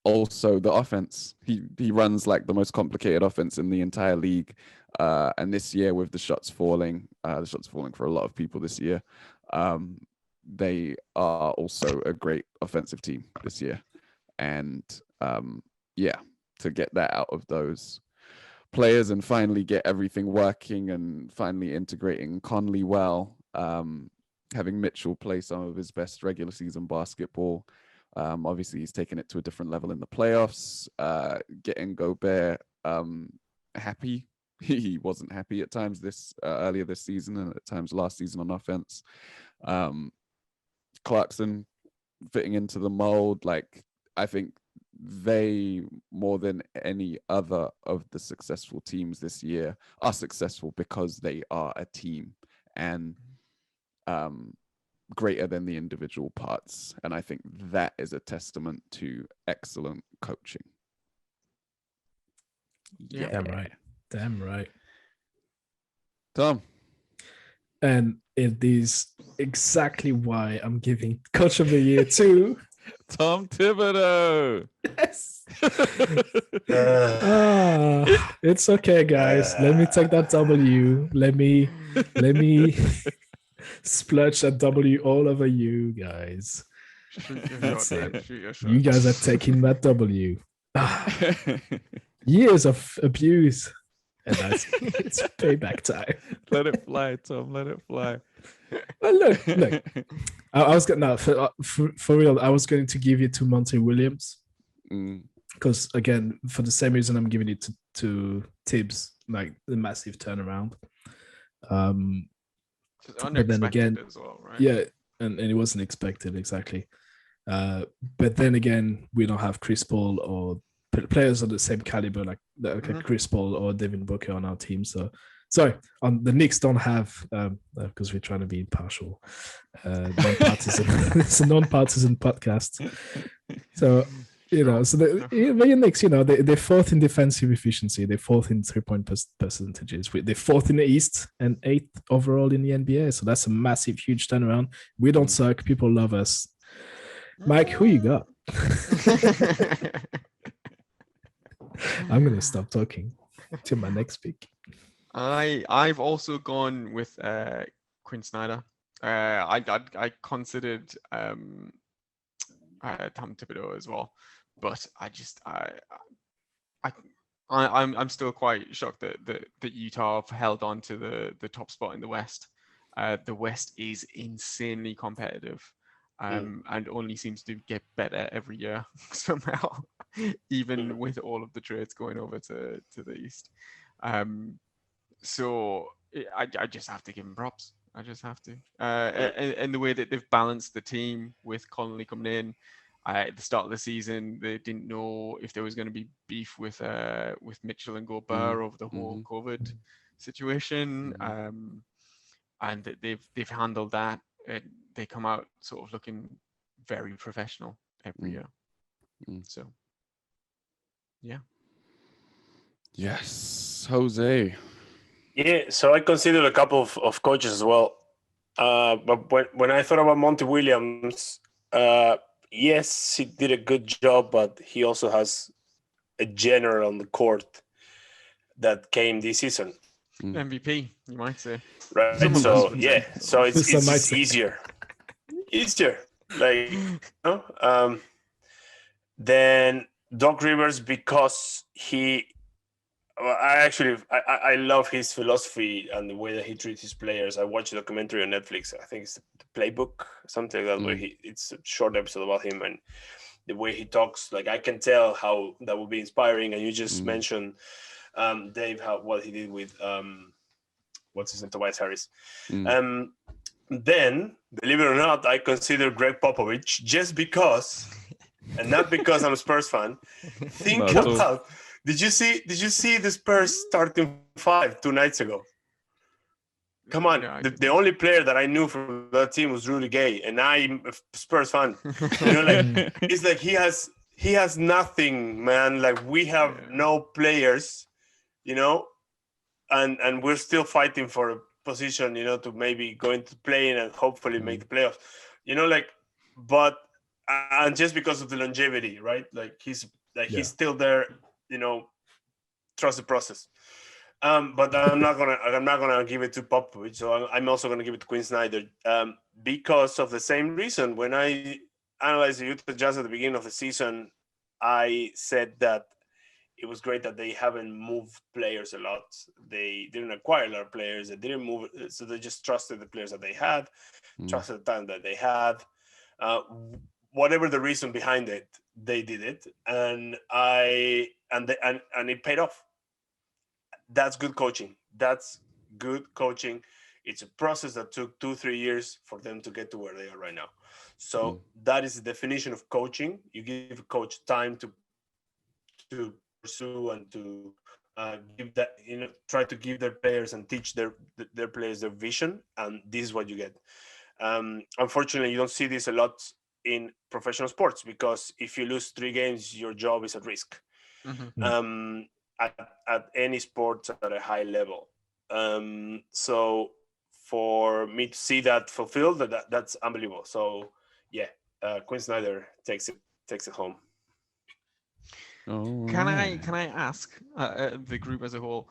also the offense. He runs like the most complicated offense in the entire league. And this year with the shots falling for a lot of people this year, they are also a great offensive team this year. And to get that out of those players and finally get everything working and finally integrating Conley well, having Mitchell play some of his best regular season basketball. Obviously, he's taken it to a different level in the playoffs, getting Gobert happy. He wasn't happy at times earlier this season and at times last season on offense. Clarkson fitting into the mold. I think they, more than any other of the successful teams this year, are successful because they are a team and greater than the individual parts. And I think that is a testament to excellent coaching. Yeah, damn right. Tom. And it is exactly why I'm giving Coach of the Year to Tom Thibodeau. Yes. It's okay, guys. Let me take that W. Let me splurge that W all over you guys. That's it. You guys are taking that W. Years of abuse. And it's payback time. Let it fly, Tom. Let it fly. Well, look. I was going for real. I was going to give it to Monty Williams because again, for the same reason I'm giving it to Tibbs, like the massive turnaround. But then again, as well, right? Yeah, and it wasn't expected exactly. But then again, we don't have Chris Paul or players of the same caliber like Chris Paul or Devin Booker on our team. So sorry, on the Knicks don't have because we're trying to be impartial, non-partisan. It's a non-partisan podcast. So the Knicks, they're fourth in defensive efficiency, they're fourth in 3-point percentages, they're fourth in the East and 8th overall in the NBA. So that's a massive, huge turnaround. We don't suck. People love us. Mike, who you got? I'm gonna stop talking to my next pick. I've also gone with Quinn Snyder. I considered Tom Thibodeau as well, but I'm still quite shocked that Utah have held on to the top spot in the West. The West is insanely competitive, and only seems to get better every year somehow, even with all of the trades going over to the East. So I just have to give them props. I just have to. And the way that they've balanced the team with Connolly coming in. At the start of the season, they didn't know if there was going to be beef with Mitchell and Gobert over the whole COVID situation, and they've handled that. They come out sort of looking very professional every year. So, yeah. Yes, Jose. Yeah, so I considered a couple of coaches as well. But when I thought about Monty Williams, yes, he did a good job, but he also has a general on the court that came this season. MVP, you might say. Right. So yeah, so it's just easier. Like, you know? Then Doc Rivers, because I love his philosophy and the way that he treats his players. I watched a documentary on Netflix. I think it's the Playbook, something like that, where it's a short episode about him and the way he talks. Like, I can tell how that would be inspiring. And you just mentioned, Dave, what he did with what's his name, Tobias Harris. Then, believe it or not, I consider Greg Popovich just because, and not because I'm a Spurs fan. Think about. Did you see the Spurs starting 5 2 nights ago? Come on, the only player that I knew from that team was Rudy Gay, and I'm a Spurs fan. You know, like it's like he has nothing, man. Like, we have no players, you know, and we're still fighting for a position, you know, to maybe go into playing and hopefully make the playoffs. You know, like, but and just because of the longevity, right? Like he's still there. You know, trust the process. But I'm not gonna give it to Popovich. So I'm also gonna give it to Quinn Snyder, because of the same reason. When I analyzed the Utah Jazz at the beginning of the season, I said that it was great that they haven't moved players a lot. They didn't acquire a lot of players. They didn't move, so they just trusted the players that they had, trusted the talent that they had. Whatever the reason behind it, they did it, and it paid off. That's good coaching. It's a process that took 2-3 years for them to get to where they are right now. So that is the definition of coaching. You give a coach time to pursue and to give that, you know, try to give their players and teach their players their vision, and this is what you get. Unfortunately, you don't see this a lot in professional sports, because if you lose 3 games, your job is at risk. At any sport at a high level. So for me to see that fulfilled, that's unbelievable. So yeah, Quinn Snyder takes it home. Can I ask the group as a whole?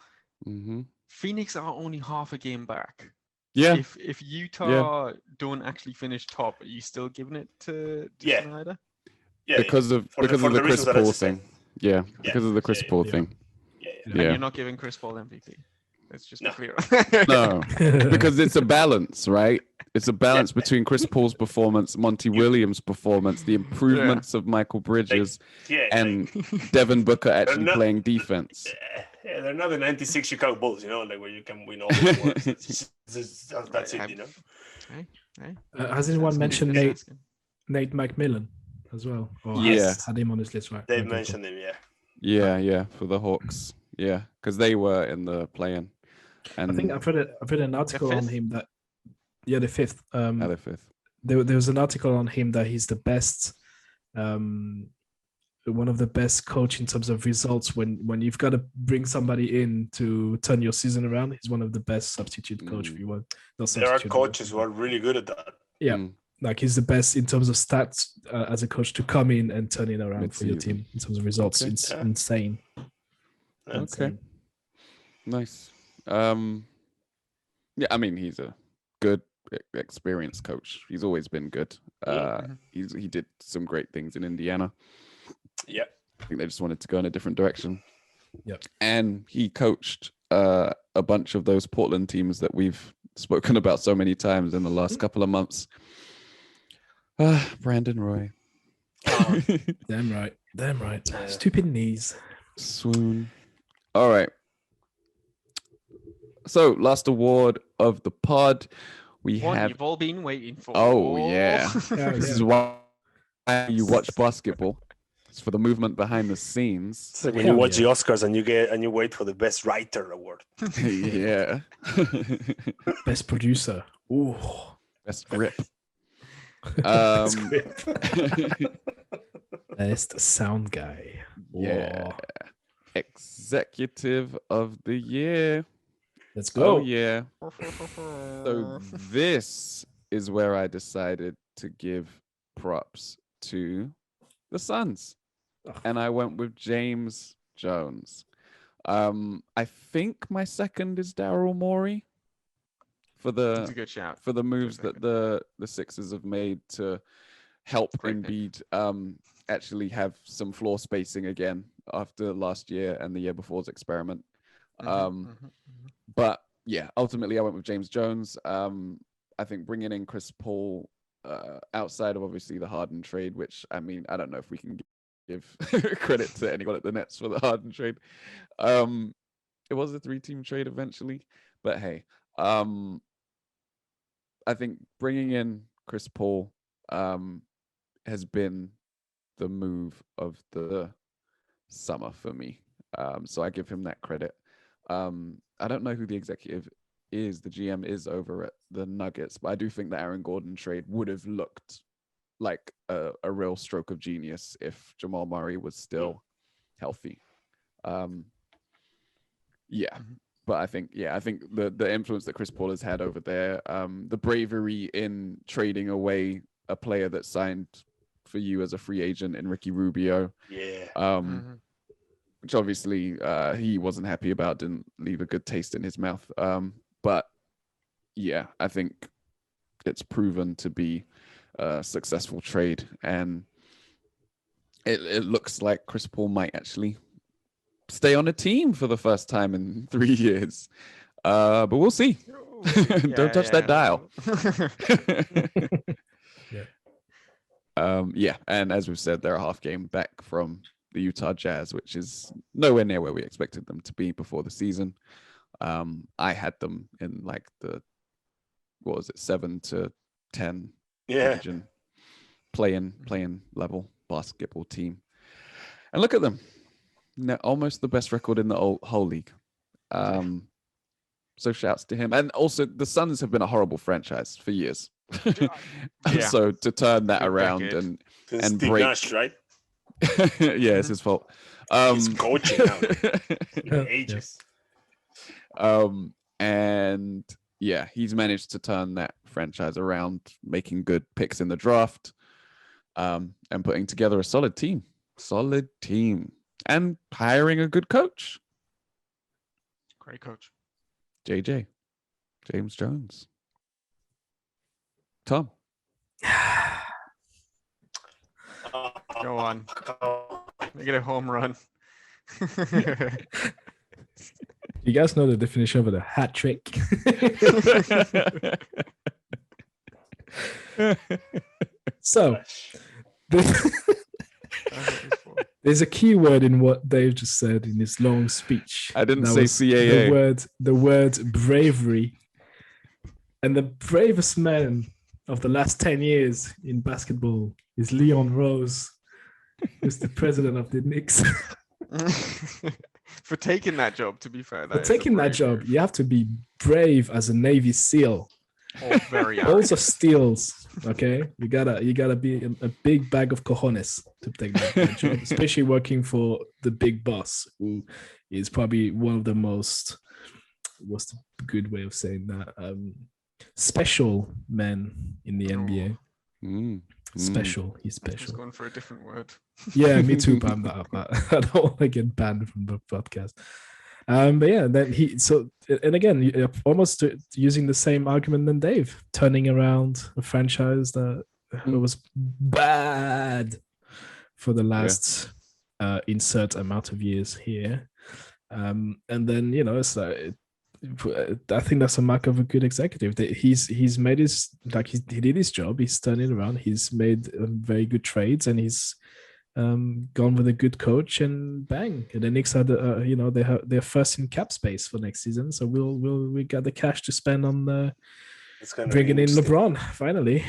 Phoenix are only half a game back. Yeah. If Utah don't actually finish top, are you still giving it to Snyder? Yeah. Because of the Chris Paul thing. Yeah. Because of the Chris Paul thing. And you're not giving Chris Paul MVP. Let's just be clear. No, because it's a balance, right? It's a balance between Chris Paul's performance, Monty Williams' performance, the improvements of Michael Bridges, and Devin Booker actually playing defense. Yeah, they're not the '96 Chicago Bulls, you know, like where you can win all the awards. That's it, you know. Has anyone mentioned Nate McMillan as well? Or had him on his list, right? They mentioned him, Yeah, for the Hawks. Yeah, because they were in the play-in. And I think I've read an article on him that the fifth. The fifth. There was an article on him that he's the best, one of the best coach in terms of results. When you've got to bring somebody in to turn your season around, he's one of the best substitute coach if you want. There are coaches who are really good at that. Yeah. Like he's the best in terms of stats as a coach to come in and turn it around for your team in terms of results. Okay. It's insane. Okay. Nice. Yeah, I mean, he's a good, experienced coach. He's always been good. He did some great things in Indiana. Yeah. I think they just wanted to go in a different direction. Yeah. And he coached a bunch of those Portland teams that we've spoken about so many times in the last couple of months. Brandon Roy. Damn right. Yeah. Stupid knees. Swoon. All right. So last award of the pod. We One have. you've all been waiting for. Oh yeah. Yeah, This yeah. is why you watch basketball. It's for the movement behind the scenes. It's like when Hell you watch yeah. the Oscars and you wait for the best writer award. Yeah. Best producer. Ooh. Best grip. Best sound guy. Yeah. Whoa. Executive of the year. Let's go. Oh yeah. So this is where I decided to give props to the Suns. And I went with James Jones. I think my second is Daryl Morey for That's a good shout. for the moves that the Sixers have made to help Great pick. Embiid actually have some floor spacing again after last year and the year before's experiment. But yeah, ultimately I went with James Jones. I think bringing in Chris Paul outside of obviously the Harden trade, which I mean, I don't know if we can give credit to anyone at the Nets for the Harden trade. It was a 3-team trade eventually, but hey, I think bringing in Chris Paul has been the move of the summer for me. So I give him that credit. I don't know who the executive is, the GM is over at the Nuggets, but I do think the Aaron Gordon trade would have looked like a real stroke of genius if Jamal Murray was still healthy. But I think the influence that Chris Paul has had over there, the bravery in trading away a player that signed for you as a free agent in Ricky Rubio. Yeah. Which obviously he wasn't happy about, didn't leave a good taste in his mouth. But yeah, I think it's proven to be a successful trade, and it looks like Chris Paul might actually stay on a team for the first time in 3 years. But we'll see. Don't touch that dial. And as we've said, they're a half game back from the Utah Jazz, which is nowhere near where we expected them to be before the season. I had them in like the 7 to 10 region playing level basketball team, and look at them, almost the best record in the whole league. So shouts to him. And also the Suns have been a horrible franchise for years. So to turn that around and Steve break Nash, right? yeah, it's his fault. He's coaching now. Ages. And yeah, he's managed to turn that franchise around, making good picks in the draft, and putting together a solid team, and hiring a good coach. Great coach. JJ, James Jones. Tom. Go on. Make it a home run. You guys know the definition of a hat trick? So, there's a key word in what Dave just said in his long speech. I didn't say CAA. The word bravery. And the bravest man of the last 10 years in basketball is Leon Rose, who's the president of the Knicks. For taking that job, to be fair. For taking that job, you have to be brave as a Navy SEAL. Oh, very Also steals, okay? You gotta be a big bag of cojones to take that job, especially working for the big boss, who is probably one of the most, what's the good way of saying that? Special men in the NBA. Special. He's special. I was going for a different word. Yeah, me too, but I don't want to get banned from the podcast. But yeah, then and again, almost using the same argument than Dave, turning around a franchise that was bad for the last insert amount of years here. And then, it's like I think that's a mark of a good executive. That he's made his he did his job. He's turned it around. He's made very good trades, and he's gone with a good coach, and bang. And the Knicks are they're first in cap space for next season. So we got the cash to spend on bringing in LeBron finally.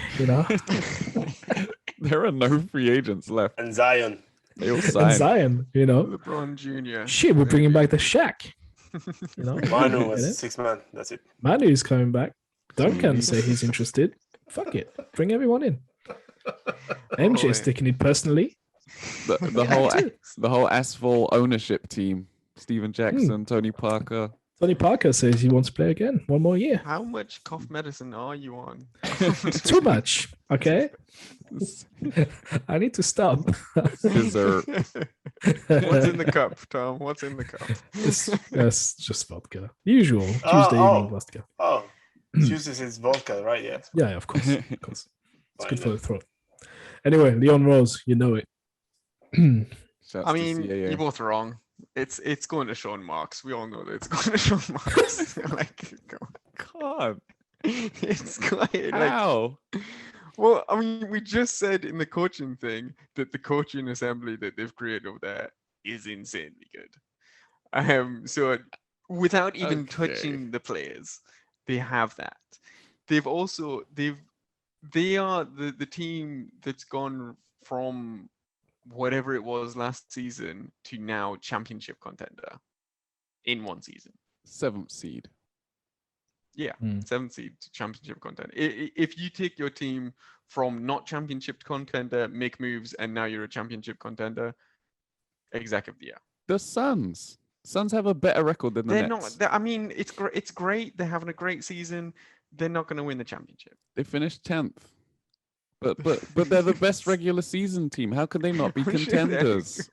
There are no free agents left, and Zion. They all signed. And Zion, LeBron Jr. Shit, we're bringing back the Shaq. Manu was 6 man. That's it. Manu is coming back. Duncan say he's interested. Fuck it, bring everyone in. MJ is taking it personally. The whole asphalt ownership team: Steven Jackson, Tony Parker. Tony Parker says he wants to play again. One more year. How much cough medicine are you on? Too much. Okay. I need to stop. Dessert. What's in the cup, Tom? What's in the cup? It's just vodka. Usual Tuesday evening vodka. Oh, Tuesdays is vodka, right? Yeah. Yeah, of course. Of course. It's good for the throat. Anyway, Leon Rose, you know it. I mean, you're both wrong. It's going to Sean Marks. We all know that it's going to Sean Marks. God. It's going How? Well, I mean, we just said in the coaching thing that the coaching assembly that they've created over there is insanely good. So without even touching the players, they have that. They are the team that's gone from whatever it was last season to now championship contender in one season. 7th seed. Yeah, 7th seed to championship contender. If you take your team from not championship contender, make moves, and now you're a championship contender, exec of the year. The Suns have a better record than the Nets. I mean, it's great. They're having a great season. They're not going to win the championship. They finished 10th. But they're the best regular season team. How could they not be contenders?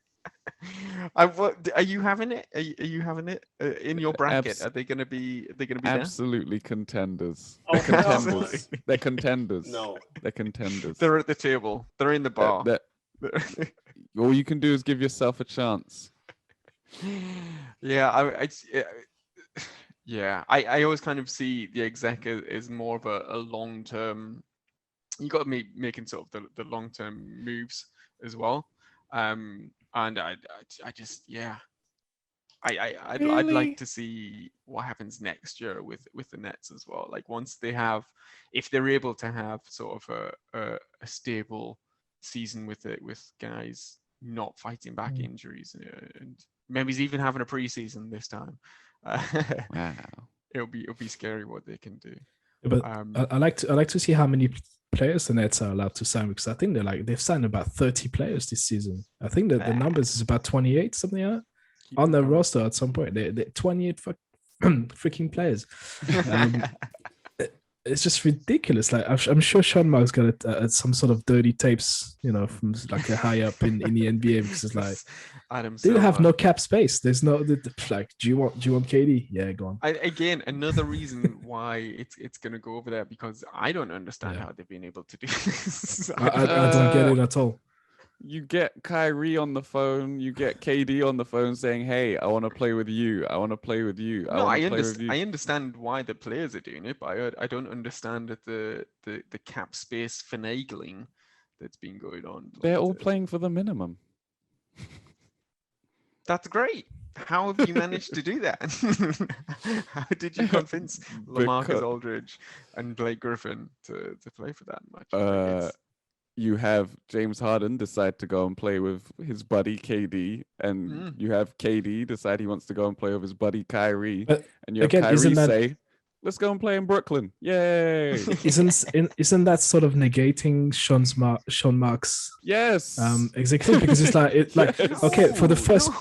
Are you having it? Are you having it in your bracket? Are they going to be? Absolutely contenders. Oh, They're contenders. They're contenders. No, they're contenders. They're at the table. They're in the bar. All you can do is give yourself a chance. Yeah, I always kind of see the exec as more of a long term. You got to be making sort of the long term moves as well. And I'd like to see what happens next year with the Nets as well. Like once if they're able to have sort of a stable season with guys not fighting back injuries and maybe even having a preseason this time. Wow, it'll be scary what they can do. But I like to see how many players the Nets are allowed to sign, because I think they've signed about 30 players this season. I think that the numbers is about 28, something like that, on their roster at some point. They're 28 freaking players. It's just ridiculous. Like I'm sure Sean Marks got some sort of dirty tapes, from like a high up in the NBA, because it's like they have no cap space. There's no like. Do you want KD? Yeah, go on. Again, another reason why it's gonna go over there, because I don't understand how they've been able to do this. I don't get it at all. You get Kyrie on the phone, you get KD on the phone saying, "Hey, I want to play with you. I want to play with you." No, I understand why the players are doing it, but I don't understand that the cap space finagling that's been going on. They're all playing for the minimum. That's great. How have you managed to do that? How did you convince LaMarcus Aldridge and Blake Griffin to play for that much? You have James Harden decide to go and play with his buddy KD, and you have KD decide he wants to go and play with his buddy Kyrie, and you have Kyrie say, "Let's go and play in Brooklyn, yay!" Isn't that sort of negating Sean Marks? Yes, exactly, because it's like okay, for the first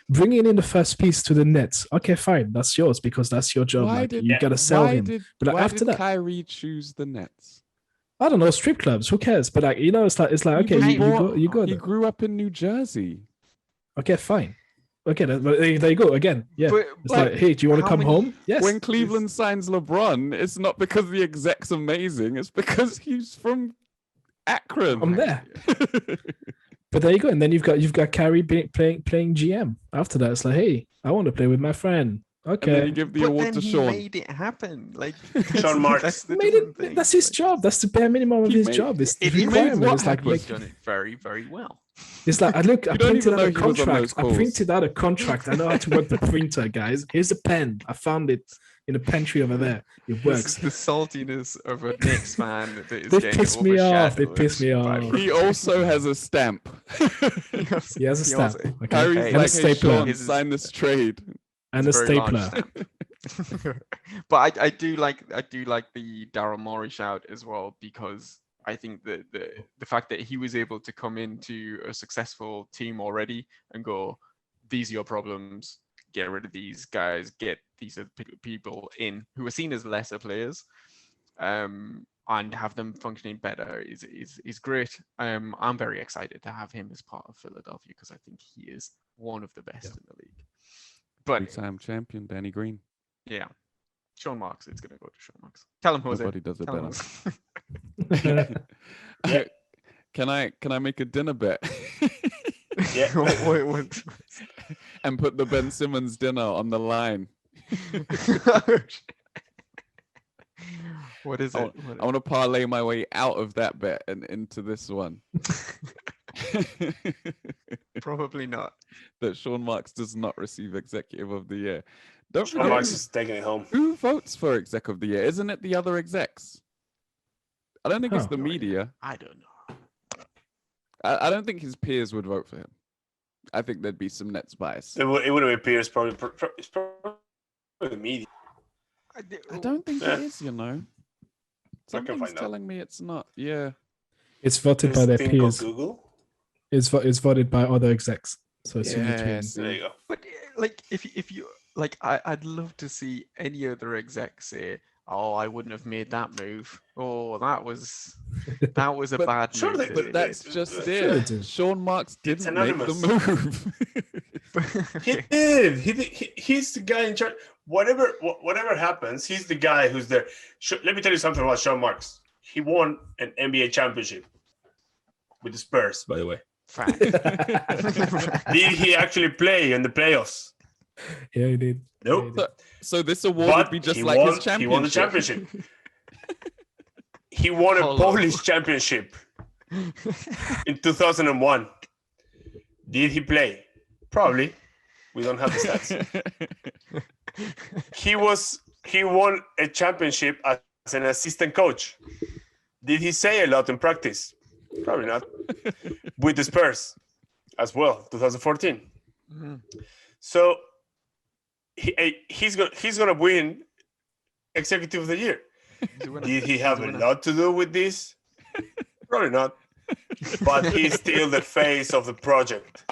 bringing in the first piece to the Nets. Okay, fine, that's yours because that's your job. You gotta sell him. But why after did that, Kyrie choose the Nets? I don't know, strip clubs. Who cares? But it's like okay, you go. He grew up in New Jersey. Okay, fine. Okay, there you go again. Yeah, it's like, hey, do you want to come home? Yes. When Cleveland signs LeBron, it's not because the exec's amazing. It's because he's from Akron. I'm there. But there you go, and then you've got Kyrie playing GM. After that, it's like, hey, I want to play with my friend. And then Okay, you give the But award then to he Sean. made it happen. Like Sean Marks. That's the made different it. thing. That's his Like, job. That's the bare minimum of He his made- job. It's the it is requirement. what It's like happened. He's done it very, very well. It's like I You don't printed even out know a he was on those contract. I calls. printed out a contract. I know how to work the printer, guys. Here's a pen. I found it in the pantry over there. It This works. is the saltiness of a Knicks fan that is They getting piss me off. They overshadowed piss me by off. He also has a stamp. He has a stamp. Okay. Kyrie's Hey, And a like, hey, stapler. Sean, sign this trade. And a It's a very large stapler. stamp. But I do like the Daryl Morey shout as well, because I think that the fact that he was able to come into a successful team already and go, these are your problems, get rid of these guys, get these other people in who are seen as lesser players, and have them functioning better is great. I'm very excited to have him as part of Philadelphia because I think he is one of the best in the league. But Three-time champion, Danny Green. yeah, Sean Marks. It's gonna go to Sean Marks. Tell him, Jose. Nobody does it Tell better. him. Yeah. Can I make a dinner bet? Yeah. What- And put the Ben Simmons dinner on the line. What is I it? I want to parlay my way out of that bet and into this one. Probably not. That Sean Marks does not receive Executive of the Year. Don't Sean forget, Marks is taking it home. who votes for Exec of the Year? Isn't it the other execs? I don't think it's Huh. the media. I don't know. I don't think his peers would vote for him. I think there'd be some Nets bias. It would have appears probably. It's probably the media. I don't think Yeah. it is, you know. Something's find out. telling me it's not. Yeah. It's voted There's by a their thing called peers. Google. It's voted by other execs. So it's in between. Yes. There you go. But like, if you like, I'd love to see any other exec say, "Oh, I wouldn't have made that move. Oh, that was a But bad sure move." they- that But they that's Sure just they it. do. Sean Marks didn't make the anonymous. move. made. He did. He's the guy in charge. Whatever happens, he's the guy who's there. Let me tell you something about Sean Marks. He won an NBA championship with the Spurs, by the way. Fact. Did he actually play in the playoffs? Yeah, he did. Nope. Yeah, So this award But would be just he like won, his championship. He won the championship. He won a Hold on. Polish championship in 2001. Did he play? Probably. We don't have the stats. He won a championship as an assistant coach. Did he say a lot in practice? Probably not. With the Spurs as well, 2014. Mhm. So he's gonna win Executive of the Year. Did he have a lot to do with this? Probably not. But he's still the face of the project.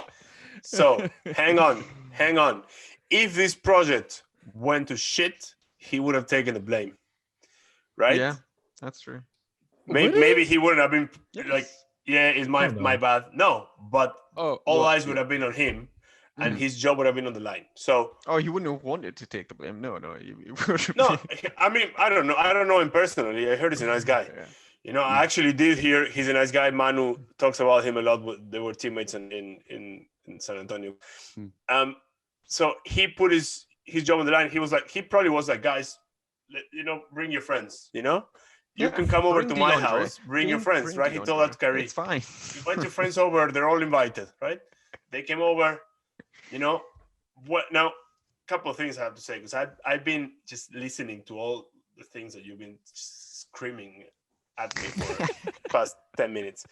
So hang on. If this project went to shit, he would have taken the blame. Right? Yeah, that's true. Maybe he wouldn't have been like, Yes. yeah, it's my Oh, no. my bad. No, but Oh, all well, eyes would have been on him, and Mhm. his job would have been on the line. So Oh, he wouldn't have wanted to take the blame. No, he would have no, been- I mean, I don't know him personally. I heard he's a nice guy. Yeah. You know, I actually did hear he's a nice guy. Manu talks about him a lot. They were teammates in San Antonio. Hmm. So he put his job on the line. He probably was like, guys, bring your friends. You Yeah, can come over bring to my DeAndre. house. Bring your friends, right? He told that to Kyrie. It's fine. Invite your friends over. They're all invited, right? They came over. What now? Couple of things I have to say, because I've been just listening to all the things that you've been screaming at me for the past 10 minutes.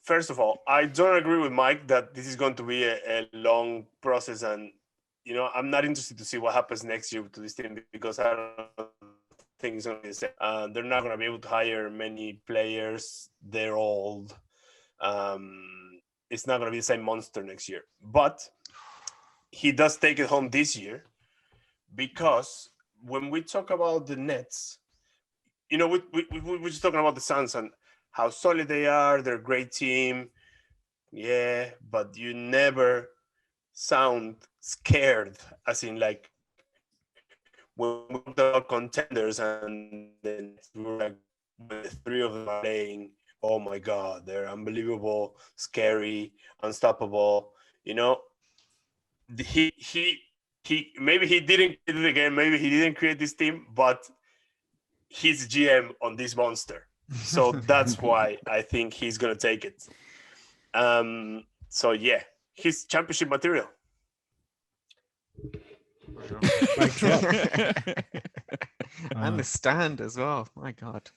First of all, I don't agree with Mike that this is going to be a long process, and I'm not interested to see what happens next year to this team, because I don't think it's going to be the same. They're not going to be able to hire many players. They're old. It's not going to be the same monster next year. But he does take it home this year, because when we talk about the Nets, we're just talking about the Suns and how solid they are. They're a great team. Yeah, but you never sound scared, as in like when we talk about contenders and then we're like, when the three of them are playing, oh my God, they're unbelievable, scary, unstoppable. He maybe he didn't create it again, maybe he didn't create this team, but he's GM on this monster. So that's why I think he's gonna take it. So yeah, he's championship material. And the stand as well. My God.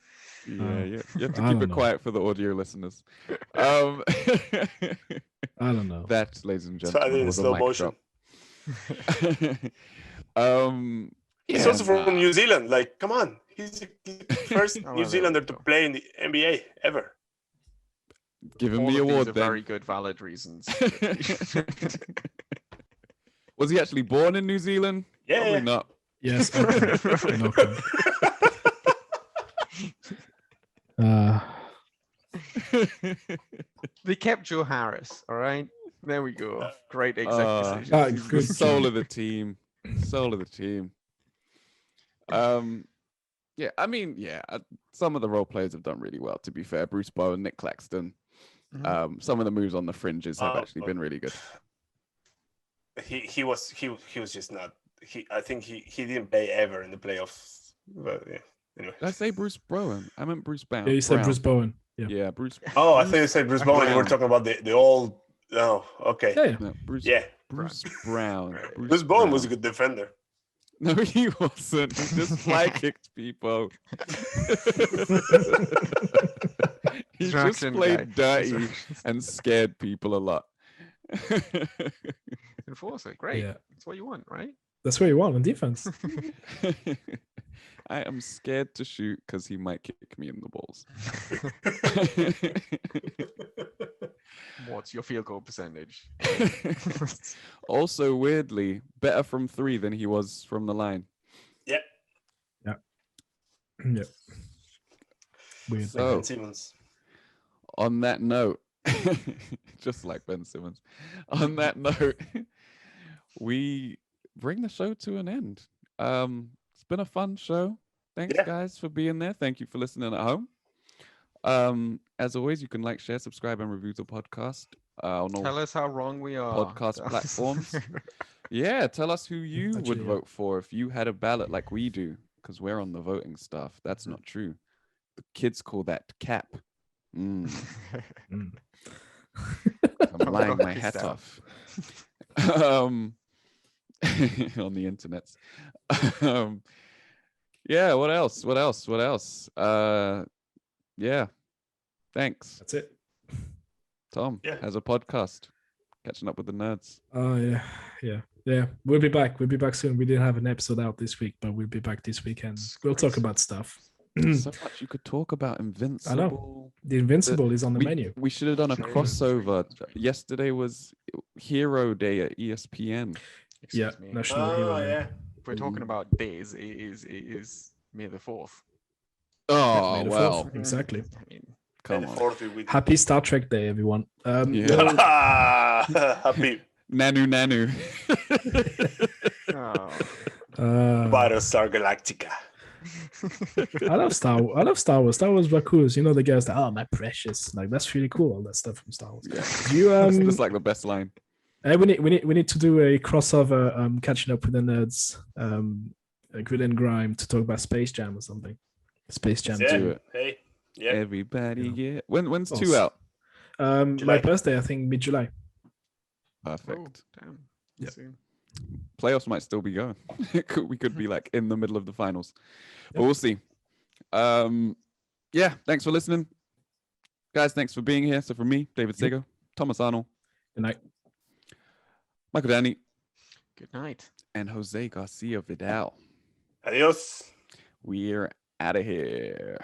Yeah, you have to keep it quiet for the audio listeners. I don't know. That, ladies and So I gentlemen, did was a slow mic motion. drop. He's also from New Zealand. Like, come on, he's the first New Zealander to play in the NBA ever. Give him All the of award these are then. very good, valid reasons. Was he actually born in New Zealand? Yeah. Probably not. Yes. Okay. No comment. They kept Joe Harris. All right. There we go. Great exec decision. Good soul of the team. Soul of the team. Yeah, I mean, some of the role players have done really well, to be fair. Bruce Bowen, Nick Claxton. Some of the moves on the fringes have actually been really good. He was just not. I think he didn't play ever in the playoffs. But yeah, anyway. Did I say Bruce Bowen? I meant Bruce Brown. Yeah, you said Bruce Bowen. Yeah, Bruce. Oh, I thought you said Bruce Bowen. You were talking about the old. Oh, okay. Yeah. No, Bruce Brown. Bruce Bowen was a good defender. No, he wasn't. He just fly kicked people. He just played dirty and scared people a lot. Enforcer, great. Yeah. That's what you want, right? That's what you want on defense. I am scared to shoot because he might kick me in the balls. What's your field goal percentage? Also, weirdly, better from 3 than he was from the line. Yeah. Weird. So, Simmons. on that note, just like Ben Simmons, on that note, we bring the show to an end. It's been a fun show. Thanks, guys, for being there. Thank you for listening at home. As always, you can like, share, subscribe, and review the podcast. Tell us how wrong we are. Podcast platforms. Yeah, tell us who you would vote for if you had a ballot like we do, because we're on the voting stuff. That's not true. The kids call that cap. I'm lying my hat off. On the internet. Yeah, what else? Yeah. Thanks. That's it. Tom has a podcast. Catching up with the nerds. Oh, yeah. We'll be back. We'll be back soon. We didn't have an episode out this week, but we'll be back this weekend. We'll talk about stuff. So much you could talk about. Invincible. I know. The Invincible is on the menu. We should have done a crossover. Yesterday was Hero Day at ESPN. National Hero Day. Yeah. If we're talking about days, it is May the 4th. Oh, May the well. 4th. Exactly. I mean, come on. Happy Star Trek Day, everyone. Happy. Nanu. Battlestar Galactica. I love Star Wars. Star Wars were cool. You know, the guys that, oh, my precious. Like, that's really cool, all that stuff from Star Wars. Yeah. You, that's like the best line. We need to do a crossover catching up with the nerds, like within Grime, to talk about Space Jam or something. Space Jam 2. Hey. Yeah. Everybody When's 2 out? My birthday, I think mid-July. Perfect. Oh, damn. Yeah. Playoffs might still be going. We could be like in the middle of the finals. But we'll see. Yeah, thanks for listening. Guys, thanks for being here. So from me, David Sagoe, Thomas Arnal. Good night. Michael Downey. Good night. And Jose Garcia Vidal. Adios. We're out of here.